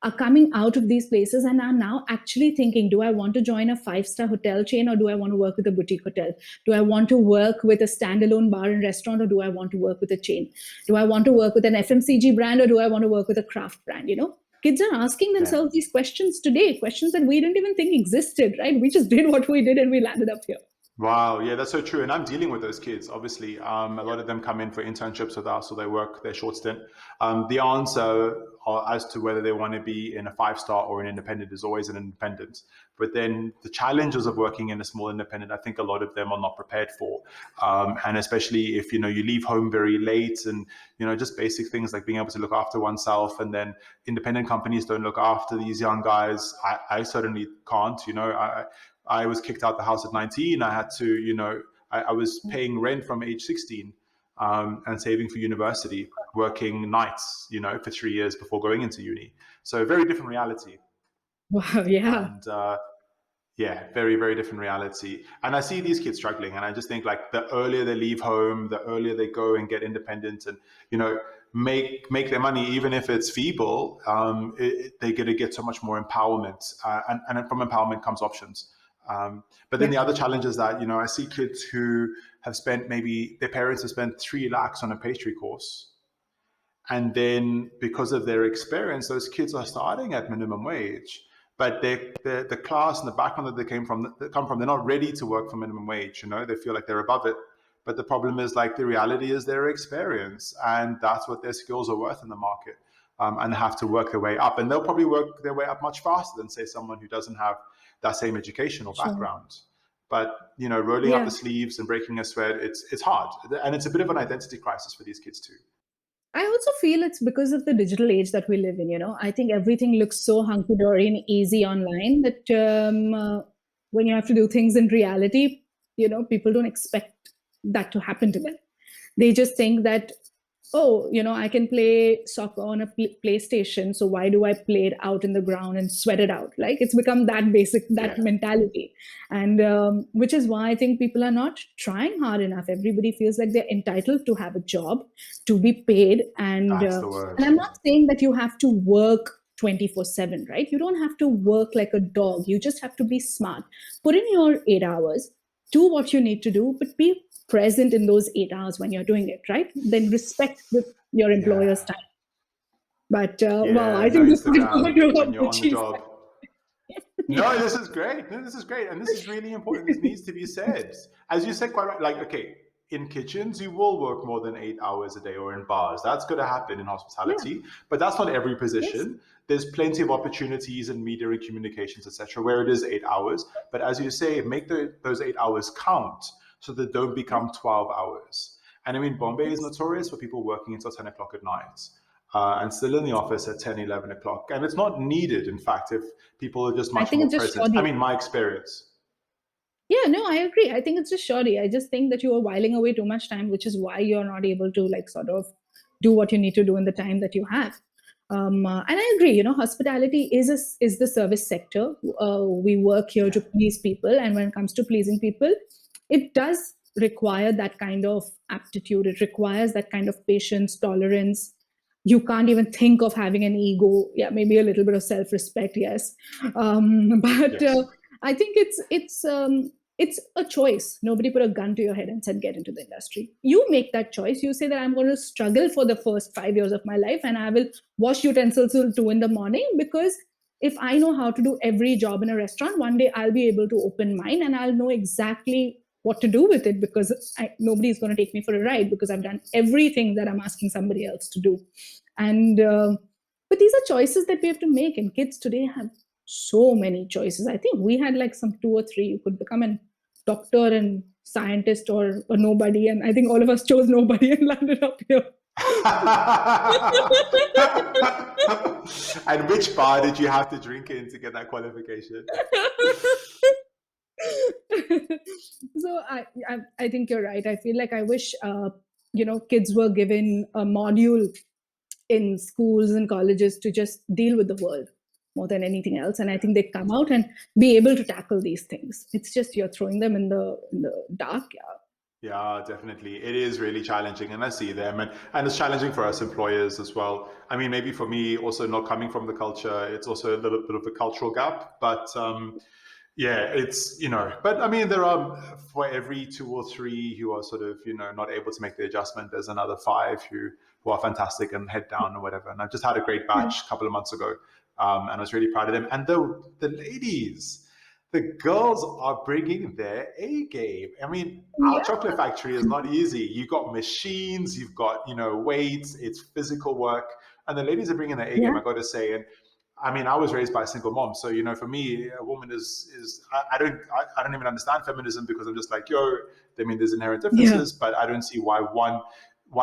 are coming out of these places and are now actually thinking, do I want to join a 5-star hotel chain or do I want to work with a boutique hotel? Do I want to work with a standalone bar and restaurant or do I want to work with a chain? Do I want to work with an FMCG brand or do I want to work with a craft brand? Kids are asking themselves these questions today, questions that we didn't even think existed, right? We just did what we did and we landed up here. Wow, yeah, that's so true. And I'm dealing with those kids, obviously. A lot of them come in for internships with us or they work their short stint. The answer as to whether they want to be in a 5-star or an independent is always an independent. But then the challenges of working in a small independent, I think a lot of them are not prepared for. And especially if, you leave home very late and, just basic things like being able to look after oneself, and then independent companies don't look after these young guys. I certainly can't, I was kicked out the house at 19. I had to, I was paying rent from age 16 and saving for university, working nights, for 3 years before going into uni. So a very different reality. Wow, yeah. And yeah, very, very different reality. And I see these kids struggling, and I just think like the earlier they leave home, the earlier they go and get independent and, make their money, even if it's feeble, they're going to get so much more empowerment. And from empowerment comes options. But then the other challenge is that, I see kids who have spent, maybe their parents have spent 3 lakhs on a pastry course. And then because of their experience, those kids are starting at minimum wage. But the class and the background that they come from, they're not ready to work for minimum wage. They feel like they're above it. But the problem is like the reality is their experience, and that's what their skills are worth in the market. And have to work their way up. And they'll probably work their way up much faster than, say, someone who doesn't have that same educational background. But, rolling up the sleeves and breaking a sweat, it's hard. And it's a bit of an identity crisis for these kids too. I also feel it's because of the digital age that we live in. I think everything looks so hunky-dory and easy online that when you have to do things in reality, people don't expect that to happen to them. They just think that, I can play soccer on a PlayStation, so why do I play it out in the ground and sweat it out? Like, it's become that basic, that mentality. And which is why I think people are not trying hard enough. Everybody feels like they're entitled to have a job, to be paid. And I'm not saying that you have to work 24/7, right? You don't have to work like a dog. You just have to be smart. Put in your 8 hours, do what you need to do, but be present in those 8 hours when you're doing it, right? Then respect your employer's Yeah. time. But wow, Yeah. I No think this might go Instagram to when a you're on the Gucci job. No, yeah. this is great. No, this is great. And this is really important. This needs to be said. As you said quite right, like, okay, in kitchens, you will work more than 8 hours a day, or in bars. That's going to happen in Yeah. hospitality, but that's not every Yes. position. There's plenty of opportunities in media and communications, etc., where it is 8 hours. But as you say, make those 8 hours count so that they don't Yeah. become 12 hours. And I mean, Bombay is Yes. notorious for people working until 10 o'clock at night. And still in the office at 10, 11 o'clock. And it's not needed, in fact, if people are just I much think more it's just present. I shoddy. mean, my experience. Yeah, no, I agree. I think it's just shoddy. I just think that you are whiling away too much time, which is why you're not able to like sort of do what you need to do in the time that you have. And I agree. Hospitality is the service sector. We work here Yeah. to please people, and when it comes to pleasing people, it does require that kind of aptitude. It requires that kind of patience, tolerance. You can't even think of having an ego. Yeah, maybe a little bit of self-respect, yes, but Yes. I think it's a choice. Nobody put a gun to your head and said get into the industry. You make that choice. You say that I'm going to struggle for the first 5 years of my life, and I will wash utensils till 2 in the morning, because if I know how to do every job in a restaurant, one day I'll be able to open mine and I'll know exactly what to do with it, because nobody's going to take me for a ride because I've done everything that I'm asking somebody else to do. And but these are choices that we have to make, and kids today have so many choices. I think we had like some two or three. You could become a doctor and scientist, or a nobody, and I think all of us chose nobody and landed up here. And which bar did you have to drink in to get that qualification? So I think you're right. I feel like I wish kids were given a module in schools and colleges to just deal with the world more than anything else, and I think they come out and be able to tackle these things. It's just you're throwing them in the dark. Yeah. Yeah, definitely. It is really challenging, and I see them, and it's challenging for us employers as well. I mean, maybe for me, also not coming from the culture, it's also a little bit of a cultural gap. But yeah, it's but I mean, there are, for every two or three who are sort of not able to make the adjustment, there's another five who are fantastic and head down or whatever. And I've just had a great batch a couple of months ago, and I was really proud of them. And the ladies. The girls are bringing their A game. I mean, our Yeah. chocolate factory is not easy. You've got machines, you've got weights, it's physical work, and the ladies are bringing their A game. Yeah. I got to say, and I mean, I was raised by a single mom, so for me, a woman is I don't even understand feminism, because I'm just like, I mean, there's inherent Yeah. differences, but I don't see why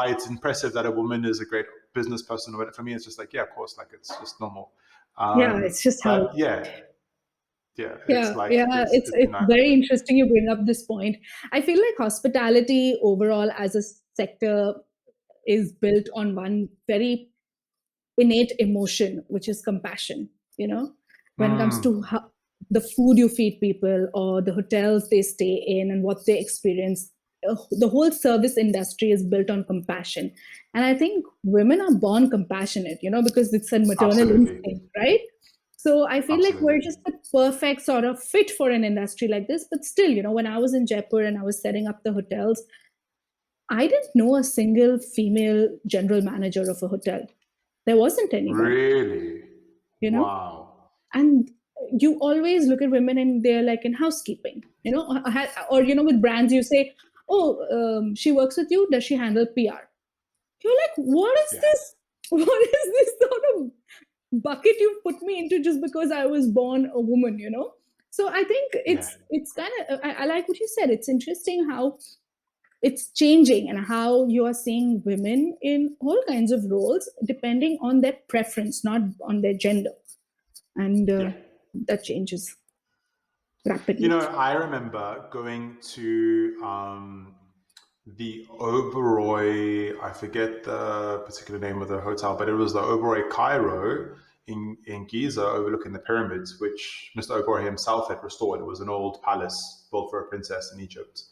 it's impressive that a woman is a great business person. But for me, it's just like, yeah, of course, like it's just normal. Yeah, it's just how. But yeah, it's Yeah, like yeah, it's very interesting you bring up this point. I feel like hospitality overall as a sector is built on one very innate emotion, which is compassion. When it comes to mm, the food you feed people, or the hotels they stay in and what they experience, the whole service industry is built on compassion. And I think women are born compassionate, because it's a maternal absolutely, instinct, right? So I feel like we're absolutely. just the perfect sort of fit for an industry like this. But still, when I was in Jaipur and I was setting up the hotels, I didn't know a single female general manager of a hotel. There wasn't anyone, Really? you know? Wow. And you always look at women and they're like in housekeeping, or with brands, you say, oh, she works with you. Does she handle PR? You're like, what is Yeah. this? What is this sort of bucket you've put me into just because I was born a woman? So I think Yeah. it's kind of I like what you said. It's interesting how it's changing and how you are seeing women in all kinds of roles depending on their preference, not on their gender, and Yeah. that changes rapidly. I remember going to the Oberoi, I forget the particular name of the hotel, but it was the Oberoi Cairo in Giza overlooking the pyramids, which Mr. Oberoi himself had restored. It was an old palace built for a princess in Egypt.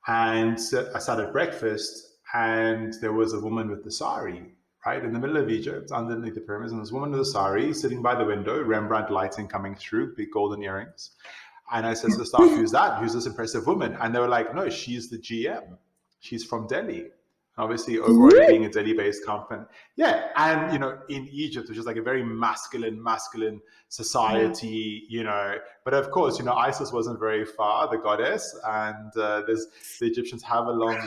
And I sat at breakfast, and there was a woman with the sari, right in the middle of Egypt, underneath the pyramids. And this woman with a sari sitting by the window, Rembrandt lighting coming through, big golden earrings. And I said to the staff, who's that? Who's this impressive woman? And they were like, no, she's the GM. She's from Delhi. Obviously, overall being a Delhi-based company. Yeah, and, in Egypt, which is like a very masculine society, But of course, Isis wasn't very far, the goddess, and the Egyptians have a long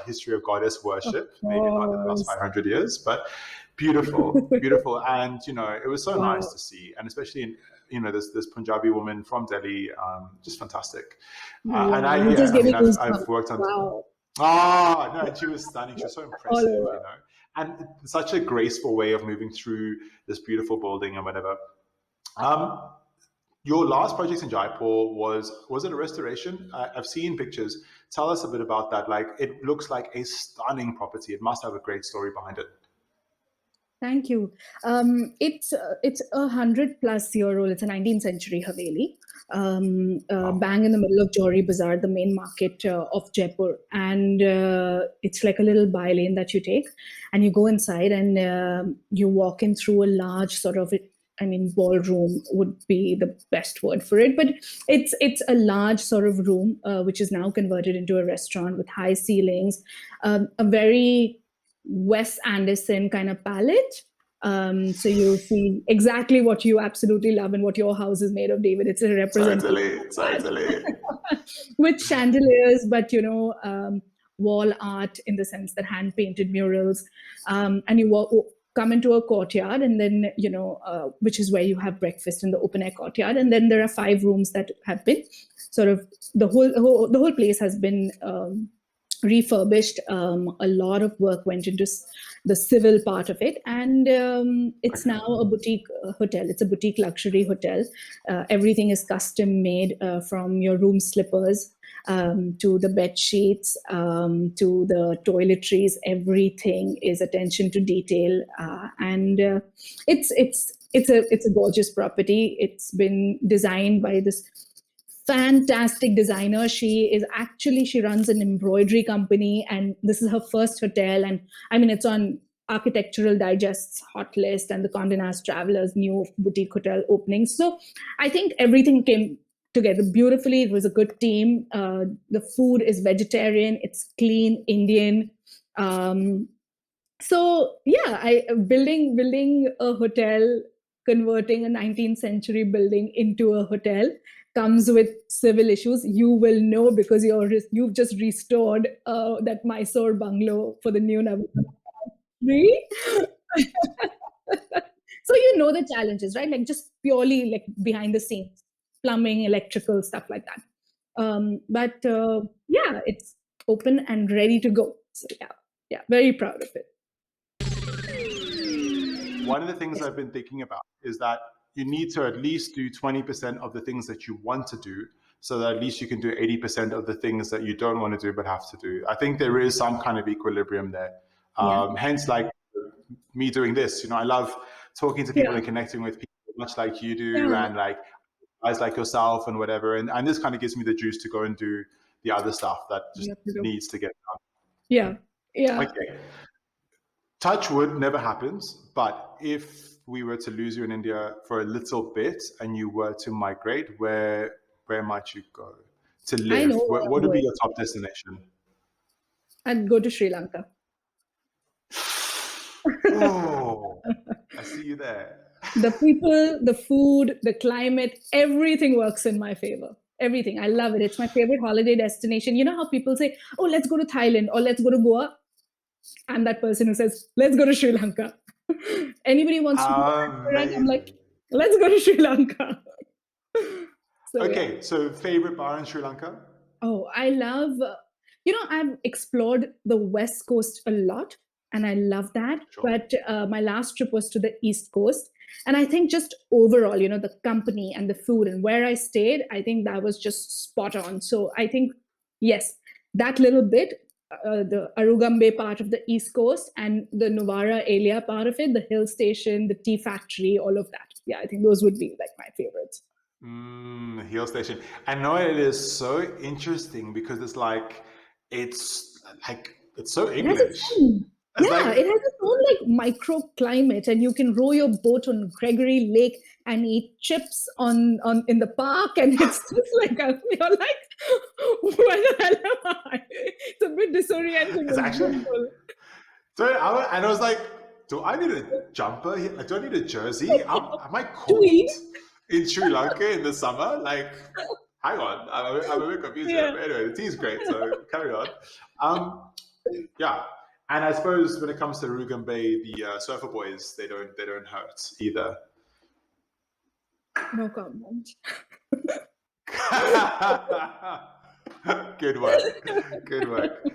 history of goddess worship, maybe not in the last 500 years, but beautiful, beautiful. And, it was so nice to see, and especially in, this Punjabi woman from Delhi, just fantastic. And I've worked on... Wow. Oh, no, she was stunning. She was so impressive, and such a graceful way of moving through this beautiful building and whatever. Your last project in Jaipur was it a restoration? I've seen pictures. Tell us a bit about that. Like, it looks like a stunning property. It must have a great story behind it. Thank you. It's a 100-plus-year-old. It's a 19th century Haveli, bang in the middle of Jowhari Bazaar, the main market of Jaipur. And it's like a little by-lane that you take, and you go inside, and you walk in through a large sort of, ballroom would be the best word for it, but it's a large sort of room which is now converted into a restaurant with high ceilings, a very Wes Anderson kind of palette. So you see exactly what you absolutely love and what your house is made of, David. It's a representation. Totally. With chandeliers, but wall art in the sense that hand-painted murals. And you come into a courtyard, and then, which is where you have breakfast in the open-air courtyard. And then there are 5 rooms that have been sort of, the whole place has been refurbished. A lot of work went into the civil part of it, and it's now a boutique hotel. It's a boutique luxury hotel. Everything is custom made, from your room slippers to the bed sheets, to the toiletries. Everything is attention to detail, and it's a gorgeous property. It's been designed by this fantastic designer. She runs an embroidery company, and this is her first hotel. And it's on Architectural Digest's hot list and the Condé Nast Traveler's new boutique hotel opening. So I think everything came together beautifully. It was a good team. The food is vegetarian. It's clean Indian. So yeah, building a hotel, converting a 19th century building into a hotel comes with civil issues. You will know, because you've just restored that Mysore bungalow for the new Navi. So the challenges, right? Like, just purely like behind the scenes, plumbing, electrical, stuff like that. But it's open and ready to go. So yeah, very proud of it. One of the things I've been thinking about is that you need to at least do 20% of the things that you want to do, so that at least you can do 80% of the things that you don't want to do but have to do. I think there is some kind of equilibrium there. Hence, like me doing this, I love talking to people and connecting with people, much like you do, and like guys like yourself and whatever. And this kind of gives me the juice to go and do the other stuff that just needs to get done. Yeah. Okay. Touch wood, never happens. But if we were to lose you in India for a little bit and you were to migrate, where might you go to live? What would be your top destination? I'd go to Sri Lanka. Oh, I see you there. The people, the food, the climate, everything works in my favor. Everything. I love it. It's my favorite holiday destination. You know how people say, oh, let's go to Thailand or let's go to Goa? I'm that person who says, let's go to Sri Lanka. Anybody wants to go to I'm like, let's go to Sri Lanka. So favorite bar in Sri Lanka? Oh, I love, I've explored the West Coast a lot, and I love that. Sure. But my last trip was to the East Coast. And I think just overall, the company and the food and where I stayed, I think that was just spot on. So I think, yes, that little bit, the Arugambe part of the East Coast and the Nuwara Elia part of it, the hill station, the tea factory, all of that. Yeah, I think those would be like my favorites. Hill station. I know it is so interesting because it's so English. It's Yeah, like it has its own like microclimate, and you can row your boat on Gregory Lake and eat chips on in the park, and it's just like you're like, where the hell am I? It's a bit disorienting, it's but actually. beautiful. So and I was like, do I need a jumper here? Like, do I need a jersey? Am I cold Tweet. in Sri Lanka in the summer? Like, hang on, I'm a bit confused here. Yeah. But anyway, the tea's great, so carry on. Yeah, and I suppose when it comes to Rugam Bay, the surfer boys they don't hurt either. No comment. Good work, good work.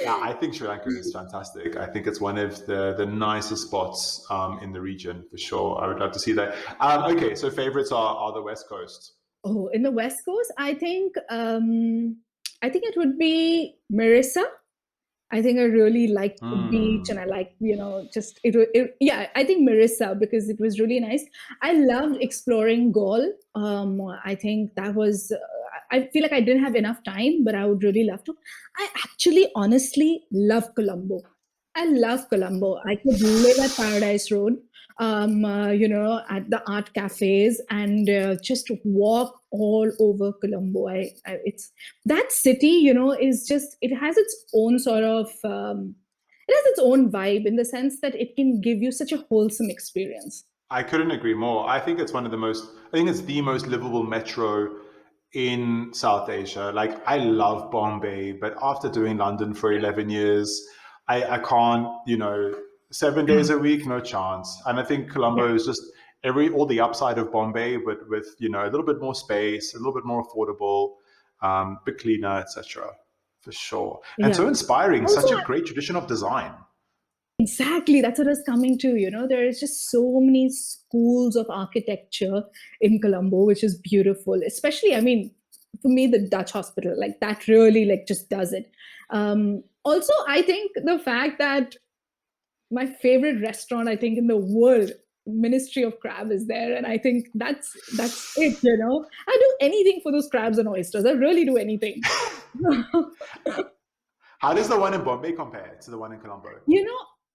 I think Sri Lanka is fantastic. I think it's one of the nicest spots in the region for sure. I would love to see that. Okay, so favorites are the West Coast. Oh, in the West Coast, I think it would be Marissa. I think I really liked the beach, and I like, just yeah, I think Marissa, because it was really nice. I loved exploring Gaul. I think that was, I feel like I didn't have enough time, but I would really love to. I actually honestly love Colombo. I love Colombo. I could live at Paradise Road, at the art cafes, and just walk all over Colombo. It's that city, is just, it has its own sort of, it has its own vibe, in the sense that it can give you such a wholesome experience. I couldn't agree more. I think it's the most livable metro in South Asia. Like, I love Bombay, but after doing London for 11 years, I can't, 7 days a week, no chance. And I think Colombo Yeah. is just all the upside of Bombay, but with, a little bit more space, a little bit more affordable, bit cleaner, etc. For sure. And Yeah. so inspiring, Also, such a great tradition of design. exactly, that's what I was coming to. There is just so many schools of architecture in Colombo, which is beautiful. Especially, I mean, for me, the Dutch hospital, like that really like just does it. Also, I think the fact that my favorite restaurant, I think, in the world, Ministry of Crab, is there, and I think that's it. I do anything for those crabs and oysters. I really do anything. How does the one in Bombay compare to the one in Colombo?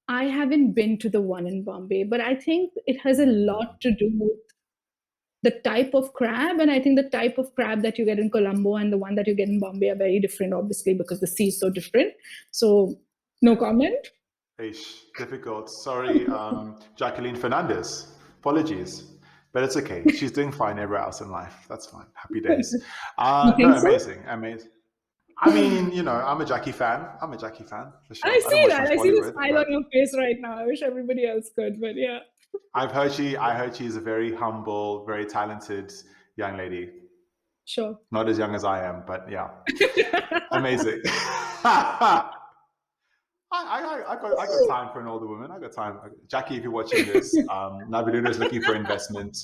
I haven't been to the one in Bombay, but I think it has a lot to do with the type of crab. And I think the type of crab that you get in Colombo and the one that you get in Bombay are very different, obviously, because the sea is so different. So, no comment. Difficult. Sorry, Jacqueline Fernandez. Apologies. But it's okay. She's doing fine everywhere else in life. That's fine. Happy days. You think so? Amazing. I mean, I'm a Jackie fan. I'm a Jackie fan for sure. I don't see watch that. much I see the Bollywood, smile on your face right now. I wish everybody else could, but yeah. I heard she's a very humble, very talented young lady. Sure. Not as young as I am, but yeah. Amazing. I got time for an older woman. I got time. Jackie, if you're watching this, Nabiludo is looking for investment.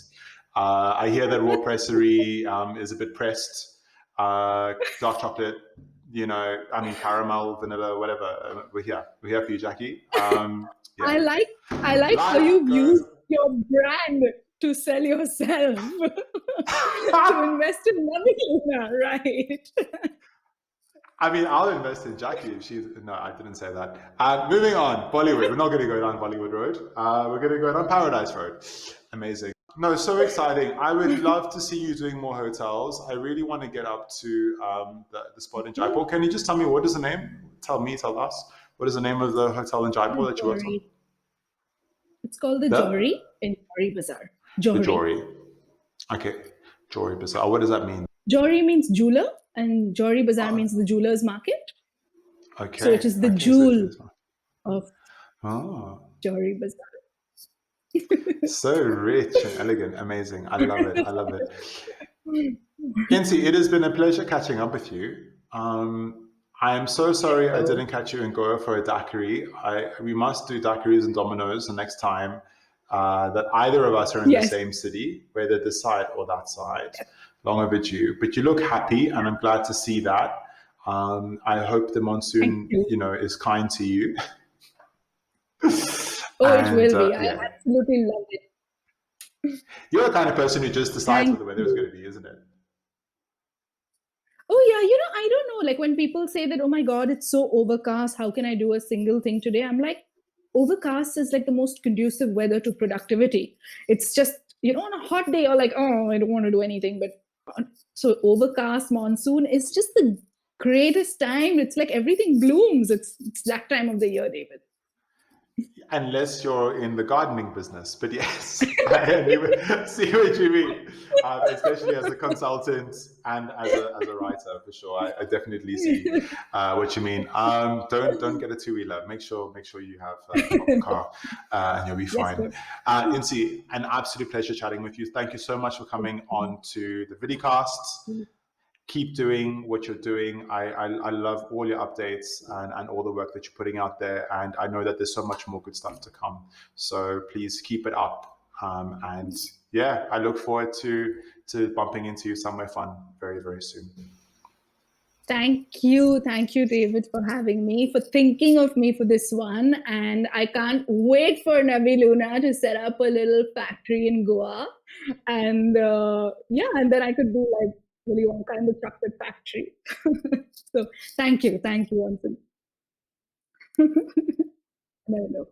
I hear that raw pressery is a bit pressed. Dark chocolate, caramel, vanilla, whatever. We're here for you, Jackie. Yeah. I like how you've used your brand to sell yourself. To invest in Nabiludo, right? I mean, I'll invest in Jackie if she's... No, I didn't say that. Moving on, Bollywood. We're not going to go down Bollywood Road. We're going to go down Paradise Road. Amazing. No, so exciting. I would love to see you doing more hotels. I really want to get up to the spot in Jaipur. Can you just tell me, what is the name? Tell us. What is the name of the hotel in Jaipur that you worked on? It's called the Johri in Johri Bazaar. Johri. The Johri. Okay. Johri Bazaar. What does that mean? Johri means jeweler, and Johri Bazaar means the jeweler's market. Okay. So it is the jewel of Johri Bazaar. So rich and elegant. Amazing. I love it. I love it. Insi, it has been a pleasure catching up with you. I am so sorry I didn't catch you in Goa for a daiquiri. We must do daiquiris and dominoes the next time that either of us are in the same city, whether this side or that side. Long overdue. But you look happy, and I'm glad to see that. I hope the monsoon, is kind to you. It will be. I absolutely love it. You're the kind of person who just decides what the weather is going to be, isn't it? Oh yeah, I don't know. Like when people say that, oh my God, it's so overcast. How can I do a single thing today? I'm like, overcast is like the most conducive weather to productivity. It's just, on a hot day, you're like, oh, I don't want to do anything. But so overcast monsoon is just the greatest time. It's like everything blooms. It's that time of the year, David. Unless you're in the gardening business. But yes, I see what you mean, especially as a consultant and as a writer, for sure. I definitely see what you mean. Don't get a two wheeler. Make sure you have a proper car, and you'll be Yes, fine. sir. Insi, an absolute pleasure chatting with you. Thank you so much for coming on to the videocasts. Keep doing what you're doing. I love all your updates and all the work that you're putting out there. And I know that there's so much more good stuff to come. So please keep it up. And yeah, I look forward to bumping into you somewhere fun very, very soon. Thank you, David, for having me, for thinking of me for this one. And I can't wait for Navi Luna to set up a little factory in Goa. And yeah, and then I could do like really one kind of chocolate factory. So thank you once again. I don't know.